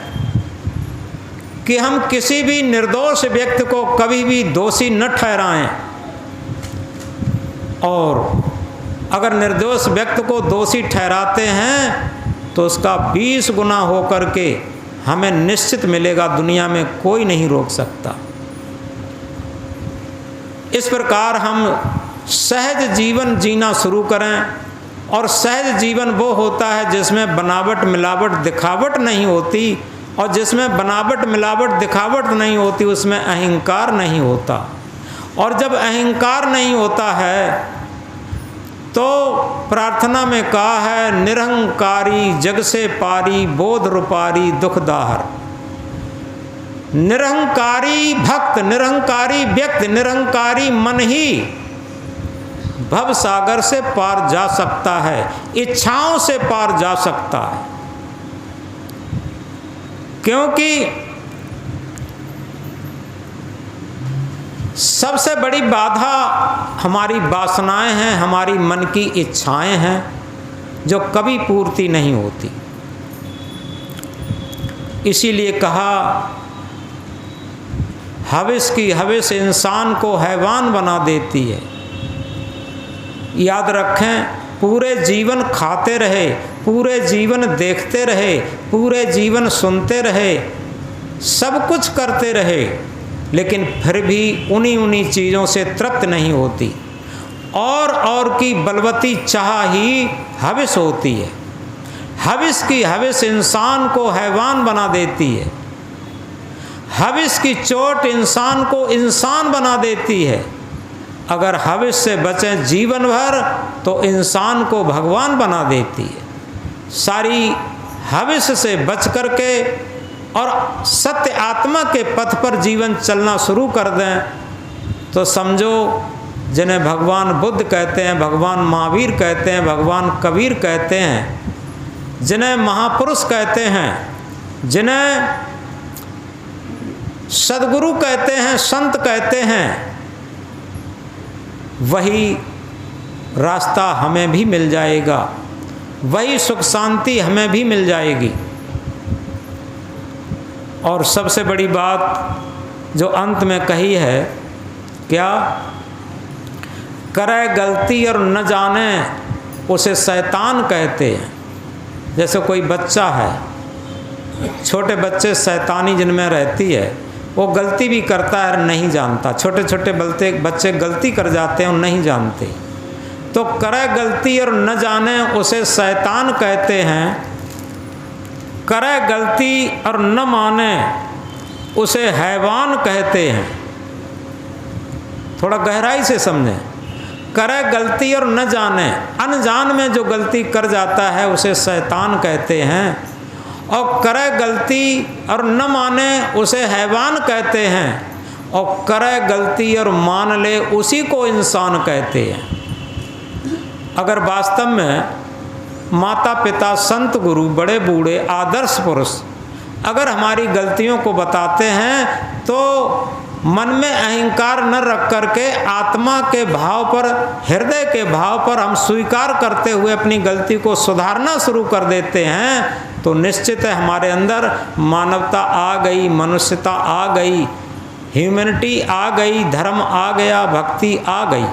कि हम किसी भी निर्दोष व्यक्ति को कभी भी दोषी न ठहराएं, और अगर निर्दोष व्यक्ति को दोषी ठहराते हैं तो उसका 20 गुना होकर के हमें निश्चित मिलेगा, दुनिया में कोई नहीं रोक सकता। इस प्रकार हम सहज जीवन जीना शुरू करें, और सहज जीवन वो होता है जिसमें बनावट मिलावट दिखावट नहीं होती, और जिसमें बनावट मिलावट दिखावट नहीं होती उसमें अहंकार नहीं होता। और जब अहंकार नहीं होता है तो प्रार्थना में कहा है, निरहंकारी जग से पारी बोध रूपारी दुख दाहर। निरहंकारी भक्त, निरहंकारी व्यक्ति, निरहंकारी मन ही भव सागर से पार जा सकता है, इच्छाओं से पार जा सकता है। क्योंकि सबसे बड़ी बाधा हमारी वासनाएं हैं, हमारी मन की इच्छाएं हैं, जो कभी पूर्ति नहीं होती। इसीलिए कहा हविस की हविस इंसान को हैवान बना देती है। याद रखें, पूरे जीवन खाते रहे, पूरे जीवन देखते रहे, पूरे जीवन सुनते रहे, सब कुछ करते रहे, लेकिन फिर भी उन्हीं चीज़ों से तृप्त नहीं होती। और की बलवती चाह ही हविस होती है। हविस की हविस इंसान को हैवान बना देती है। हविस की चोट इंसान को इंसान बना देती है। अगर हविस से बचें जीवन भर तो इंसान को भगवान बना देती है। सारी हविस से बच करके और सत्य आत्मा के पथ पर जीवन चलना शुरू कर दें तो समझो, जिन्हें भगवान बुद्ध कहते हैं, भगवान महावीर कहते हैं, भगवान कबीर कहते हैं, जिन्हें महापुरुष कहते हैं, जिन्हें सद्गुरु कहते हैं, संत कहते हैं, वही रास्ता हमें भी मिल जाएगा, वही सुख शांति हमें भी मिल जाएगी। और सबसे बड़ी बात जो अंत में कही है, क्या? करे गलती और न जाने उसे शैतान कहते हैं। जैसे कोई बच्चा है, छोटे बच्चे शैतानी जिनमें रहती है, वो गलती भी करता है नहीं जानता। छोटे छोटे बच्चे गलती कर जाते हैं और नहीं जानते। तो करे गलती और न जाने उसे शैतान कहते हैं, करे गलती और न माने उसे हैवान कहते हैं। थोड़ा गहराई से समझें। करे गलती और न जाने, अनजान में जो गलती कर जाता है उसे शैतान कहते हैं, और करे गलती और न माने उसे हैवान कहते हैं, और करे गलती और मान ले उसी को इंसान कहते हैं। अगर वास्तव में माता पिता, संत गुरु, बड़े बूढ़े, आदर्श पुरुष अगर हमारी गलतियों को बताते हैं तो मन में अहंकार न रख करके आत्मा के भाव पर, हृदय के भाव पर हम स्वीकार करते हुए अपनी गलती को सुधारना शुरू कर देते हैं, तो निश्चित है हमारे अंदर मानवता आ गई, मनुष्यता आ गई, ह्यूमैनिटी आ गई, धर्म आ गया, भक्ति आ गई।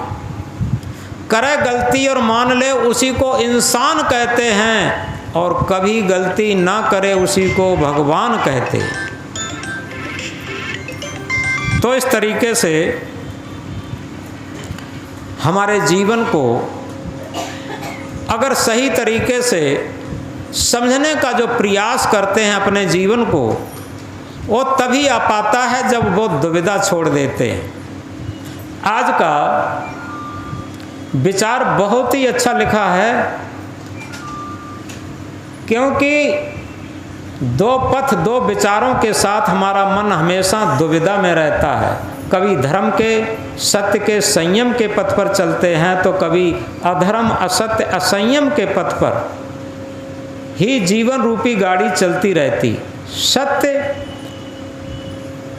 करे गलती और मान ले उसी को इंसान कहते हैं, और कभी गलती ना करे उसी को भगवान कहते हैं। तो इस तरीके से हमारे जीवन को अगर सही तरीके से समझने का जो प्रयास करते हैं अपने जीवन को, वो तभी आ पाता है जब वो दुविधा छोड़ देते हैं। आज का विचार बहुत ही अच्छा लिखा है, क्योंकि दो पथ, दो विचारों के साथ हमारा मन हमेशा दुविधा में रहता है। कभी धर्म के, सत्य के, संयम के पथ पर चलते हैं, तो कभी अधर्म, असत्य, असंयम के पथ पर ही जीवन रूपी गाड़ी चलती रहती। सत्य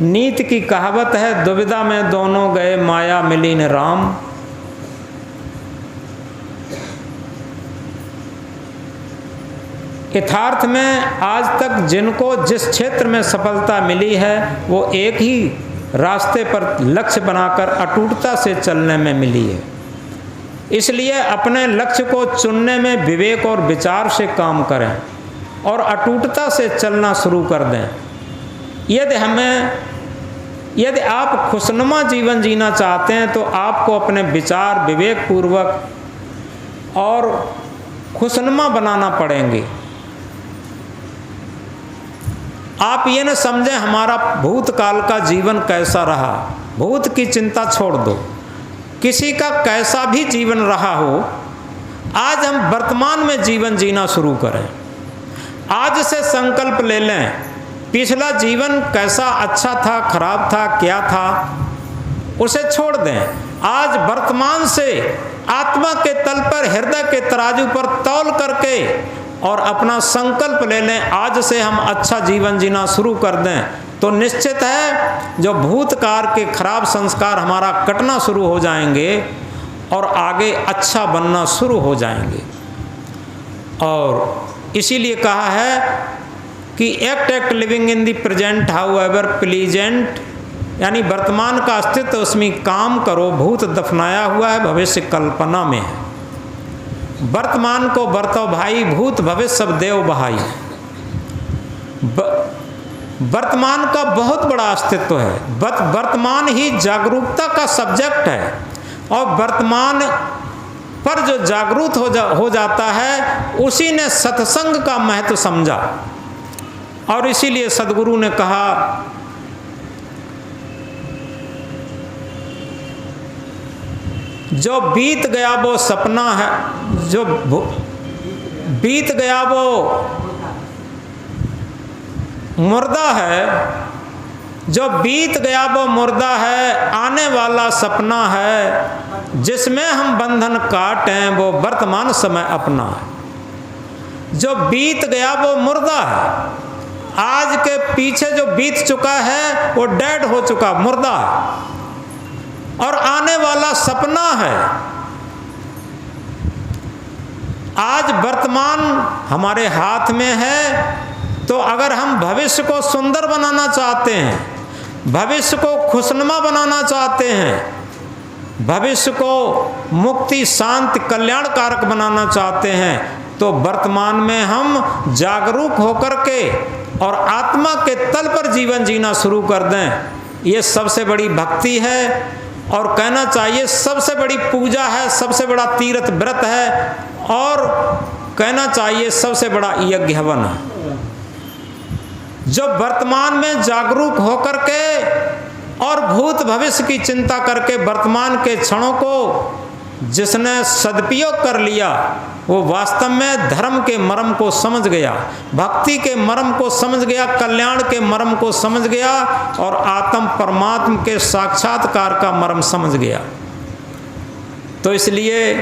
नीति की कहावत है, दुविधा में दोनों गए माया मिली न राम। यथार्थ में आज तक जिनको जिस क्षेत्र में सफलता मिली है वो एक ही रास्ते पर लक्ष्य बनाकर अटूटता से चलने में मिली है। इसलिए अपने लक्ष्य को चुनने में विवेक और विचार से काम करें और अटूटता से चलना शुरू कर दें। यदि आप खुशनुमा जीवन जीना चाहते हैं तो आपको अपने विचार विवेक पूर्वक और खुशनुमा बनाना पड़ेंगे। आप ये न समझें हमारा भूतकाल का जीवन कैसा रहा, भूत की चिंता छोड़ दो। किसी का कैसा भी जीवन रहा हो, आज हम वर्तमान में जीवन जीना शुरू करें। आज से संकल्प ले लें पिछला जीवन कैसा अच्छा था, खराब था, क्या था, उसे छोड़ दें। आज वर्तमान से आत्मा के तल पर, हृदय के तराजू पर तौल करके और अपना संकल्प ले लें, आज से हम अच्छा जीवन जीना शुरू कर दें, तो निश्चित है जो भूतकाल के खराब संस्कार हमारा कटना शुरू हो जाएंगे और आगे अच्छा बनना शुरू हो जाएंगे। और इसीलिए कहा है कि act living in the present how ever pleasant, यानी वर्तमान का अस्तित्व उसमें काम करो, भूत दफनाया हुआ है, भविष्य कल्पना में है। वर्तमान को बरतो भाई, भूत भविष्य सब देव बहाई। वर्तमान का बहुत बड़ा अस्तित्व है, वर्तमान ही जागरूकता का सब्जेक्ट है, और वर्तमान पर जो जागरूक हो जाता है उसी ने सत्संग का महत्व समझा। और इसीलिए सदगुरु ने कहा जो बीत गया वो सपना है, जो बीत गया वो मुर्दा है, जो बीत गया वो मुर्दा है, आने वाला सपना है, जिसमें हम बंधन काटें वो वर्तमान समय अपना है। जो बीत गया वो मुर्दा है, आज के पीछे जो बीत चुका है वो डेड हो चुका, मुर्दा है, और आने वाला सपना है। आज वर्तमान हमारे हाथ में है, तो अगर हम भविष्य को सुंदर बनाना चाहते हैं, भविष्य को खुशनुमा बनाना चाहते हैं, भविष्य को मुक्ति शांति कल्याणकारक बनाना चाहते हैं, तो वर्तमान में हम जागरूक होकर के और आत्मा के तल पर जीवन जीना शुरू कर दें। ये सबसे बड़ी भक्ति है, और कहना चाहिए सबसे बड़ी पूजा है, सबसे बड़ा तीर्थ व्रत है, और कहना चाहिए सबसे बड़ा यज्ञ हवन है। जो वर्तमान में जागरूक होकर के और भूत भविष्य की चिंता करके वर्तमान के क्षणों को जिसने सदुपयोग कर लिया, वो वास्तव में धर्म के मर्म को समझ गया, भक्ति के मर्म को समझ गया, कल्याण के मर्म को समझ गया, और आत्म परमात्मा के साक्षात्कार का मर्म समझ गया। तो इसलिए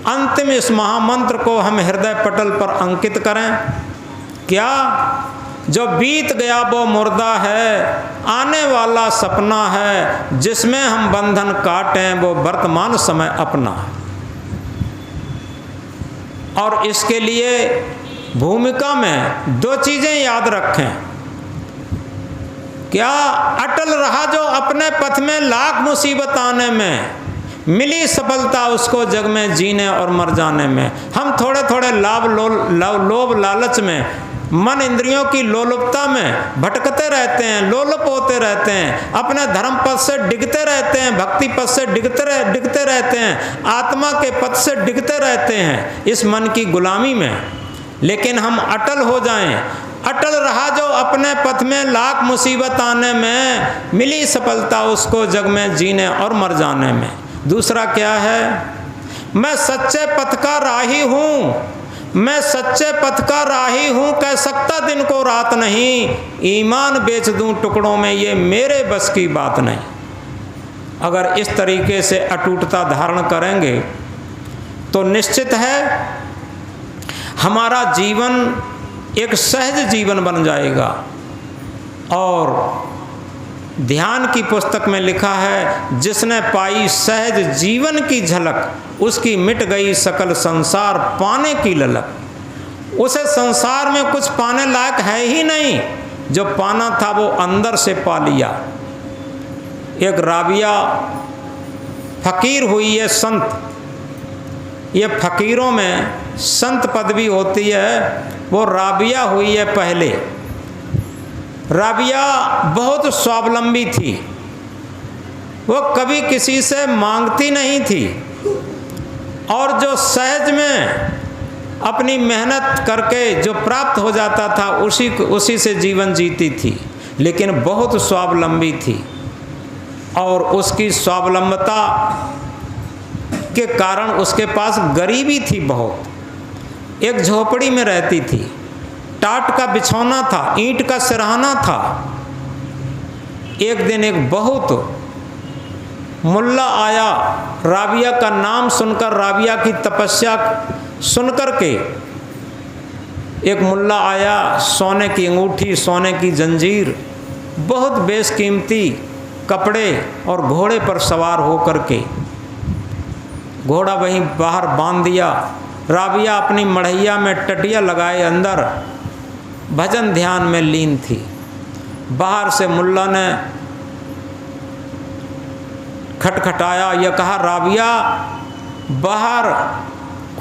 अंतिम इस महामंत्र को हम हृदय पटल पर अंकित करें। क्या? जो बीत गया वो मुर्दा है, आने वाला सपना है, जिसमें हम बंधन काटें वो वर्तमान समय अपना है। और इसके लिए भूमिका में दो चीजें याद रखें। क्या? अटल रहा जो अपने पथ में लाख मुसीबत आने में, मिली सफलता उसको जग में जीने और मर जाने में। हम थोड़े थोड़े लोभ लालच में, मन इंद्रियों की लोलुपता में भटकते रहते हैं, लोलुप होते रहते हैं, अपने धर्म पथ से डिगते रहते हैं, भक्ति पथ से डिगते रहते हैं, आत्मा के पथ से डिगते रहते हैं इस मन की गुलामी में। लेकिन हम अटल हो जाएं। अटल रहा जो अपने पथ में लाख मुसीबत आने में, मिली सफलता उसको जग में जीने और मर जाने में। दूसरा क्या है? मैं सच्चे पथ का राही हूँ, मैं सच्चे पथ का राही हूँ, कह सकता दिन को रात नहीं, ईमान बेच दूं टुकड़ों में ये मेरे बस की बात नहीं। अगर इस तरीके से अटूटता धारण करेंगे तो निश्चित है हमारा जीवन एक सहज जीवन बन जाएगा। और ध्यान की पुस्तक में लिखा है, जिसने पाई सहज जीवन की झलक, उसकी मिट गई सकल संसार पाने की ललक। उसे संसार में कुछ पाने लायक है ही नहीं, जो पाना था वो अंदर से पा लिया। एक राबिया फकीर हुई है संत। ये फकीरों में संत पदवी होती है, वो राबिया हुई है पहले। राबिया बहुत स्वावलंबी थी, वो कभी किसी से मांगती नहीं थी, और जो सहज में अपनी मेहनत करके जो प्राप्त हो जाता था उसी से जीवन जीती थी। लेकिन बहुत स्वावलंबी थी, और उसकी स्वावलंबता के कारण उसके पास गरीबी थी बहुत। एक झोपड़ी में रहती थी, टाट का बिछौना था, ईंट का सिरहाना था। एक दिन एक बहुत मुल्ला आया, राबिया का नाम सुनकर, राबिया की तपस्या सुनकर के एक मुल्ला आया, सोने की अंगूठी, सोने की जंजीर, बहुत बेशकीमती कपड़े और घोड़े पर सवार होकर के, घोड़ा वहीं बाहर बांध दिया। राबिया अपनी मढ़ैया में टटिया लगाए अंदर भजन ध्यान में लीन थी। बाहर से मुल्ला ने खटखटाया, यह कहा, राबिया बाहर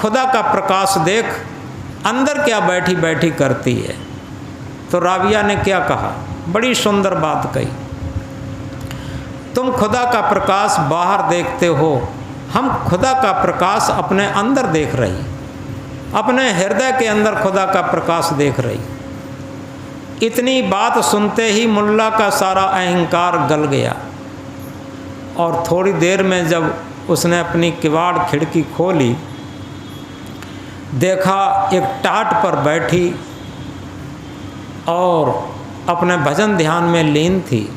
खुदा का प्रकाश देख, अंदर क्या बैठी बैठी करती है। तो राबिया ने क्या कहा, बड़ी सुंदर बात कही, तुम खुदा का प्रकाश बाहर देखते हो, हम खुदा का प्रकाश अपने अंदर देख रही, अपने हृदय के अंदर खुदा का प्रकाश देख रही। इतनी बात सुनते ही मुल्ला का सारा अहंकार गल गया और थोड़ी देर में जब उसने अपनी किवाड़ खिड़की खोली, देखा एक टाट पर बैठी और अपने भजन ध्यान में लीन थी।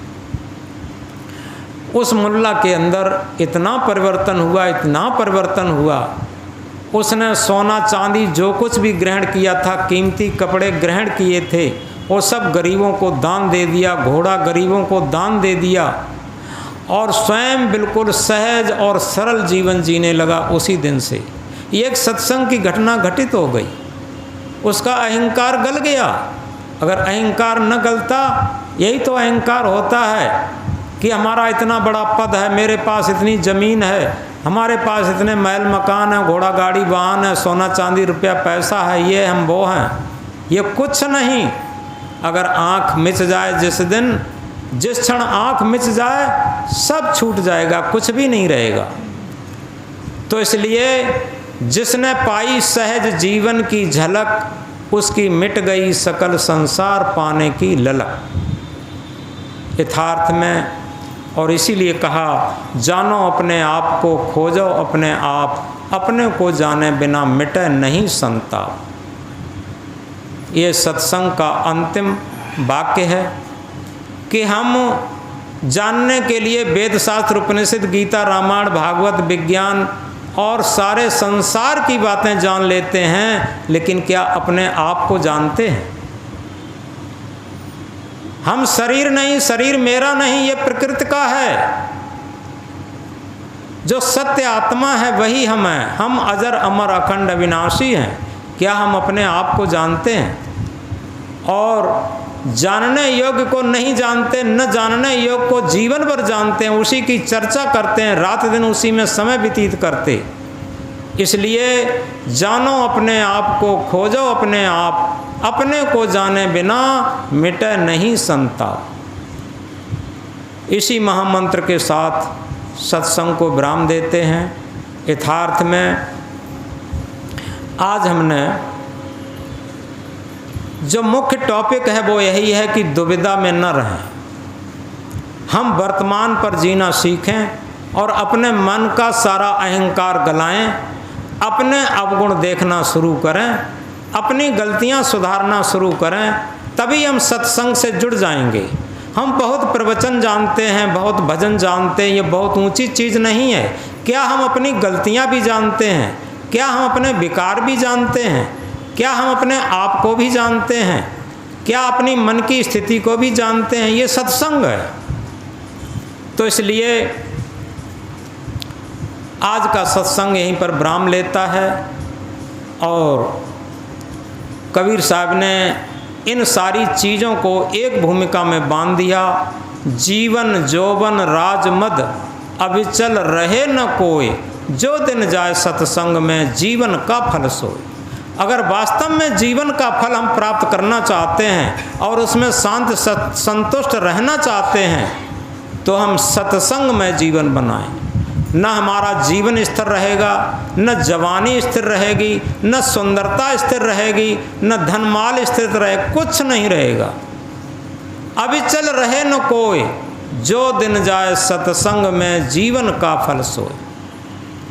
उस मुल्ला के अंदर इतना परिवर्तन हुआ, इतना परिवर्तन हुआ, उसने सोना चांदी जो कुछ भी ग्रहण किया था, कीमती कपड़े ग्रहण किए थे, वो सब गरीबों को दान दे दिया, घोड़ा गरीबों को दान दे दिया और स्वयं बिल्कुल सहज और सरल जीवन जीने लगा। उसी दिन से एक सत्संग की घटना घटित हो गई, उसका अहंकार गल गया। अगर अहंकार न गलता, यही तो अहंकार होता है कि हमारा इतना बड़ा पद है, मेरे पास इतनी ज़मीन है, हमारे पास इतने महल मकान है, घोड़ा गाड़ी वाहन है, सोना चांदी रुपया पैसा है, ये हम वो हैं। ये कुछ नहीं। अगर आँख मिच जाए जिस दिन, जिस क्षण आँख मिच जाए सब छूट जाएगा, कुछ भी नहीं रहेगा। तो इसलिए जिसने पाई सहज जीवन की झलक, उसकी मिट गई सकल संसार पाने की ललक। यथार्थ में, और इसीलिए कहा, जानो अपने आप को, खोजो अपने आप, अपने को जाने बिना मिटे नहीं संताप। ये सत्संग का अंतिम वाक्य है कि हम जानने के लिए वेद शास्त्र, उपनिषद, गीता, रामायण, भागवत, विज्ञान और सारे संसार की बातें जान लेते हैं, लेकिन क्या अपने आप को जानते हैं? हम शरीर नहीं, शरीर मेरा नहीं, ये प्रकृति का है। जो सत्य आत्मा है वही हम हैं। हम अजर अमर अखंड अविनाशी हैं। क्या हम अपने आप को जानते हैं? और जानने योग्य को नहीं जानते, न जानने योग्य को जीवन भर जानते हैं, उसी की चर्चा करते हैं, रात दिन उसी में समय व्यतीत करते। इसलिए जानो अपने आप को, खोजो अपने आप, अपने को जाने बिना मिटे नहीं संताप। इसी महामंत्र के साथ सत्संग को विराम देते हैं। यथार्थ में आज हमने जो मुख्य टॉपिक है वो यही है कि दुविधा में न रहें, हम वर्तमान पर जीना सीखें और अपने मन का सारा अहंकार गलाएं, अपने अवगुण देखना शुरू करें, अपनी गलतियां सुधारना शुरू करें, तभी हम सत्संग से जुड़ जाएंगे। हम बहुत प्रवचन जानते हैं, बहुत भजन जानते हैं, ये बहुत ऊंची चीज़ नहीं है। क्या हम अपनी गलतियां भी जानते हैं? क्या हम अपने विकार भी जानते हैं? क्या हम अपने आप को भी जानते हैं? क्या अपनी मन की स्थिति को भी जानते हैं? ये सत्संग है। तो इसलिए आज का सत्संग यहीं पर विराम लेता है। और कबीर साहब ने इन सारी चीज़ों को एक भूमिका में बांध दिया। जीवन जोवन राजमद अविचल रहे न कोई, जो दिन जाए सत्संग में जीवन का फल सोए। अगर वास्तव में जीवन का फल हम प्राप्त करना चाहते हैं और उसमें शांत संतुष्ट रहना चाहते हैं, तो हम सत्संग में जीवन बनाएं। न हमारा जीवन स्थिर रहेगा, न जवानी स्थिर रहेगी, न सुंदरता स्थिर रहेगी, न धनमाल स्थिर रहे, कुछ नहीं रहेगा। अविचल रहे न कोई, जो दिन जाए सत्संग में जीवन का फल सोए।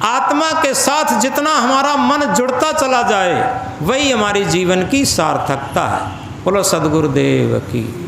आत्मा के साथ जितना हमारा मन जुड़ता चला जाए, वही हमारी जीवन की सार्थकता है। बोलो सदगुरुदेव की।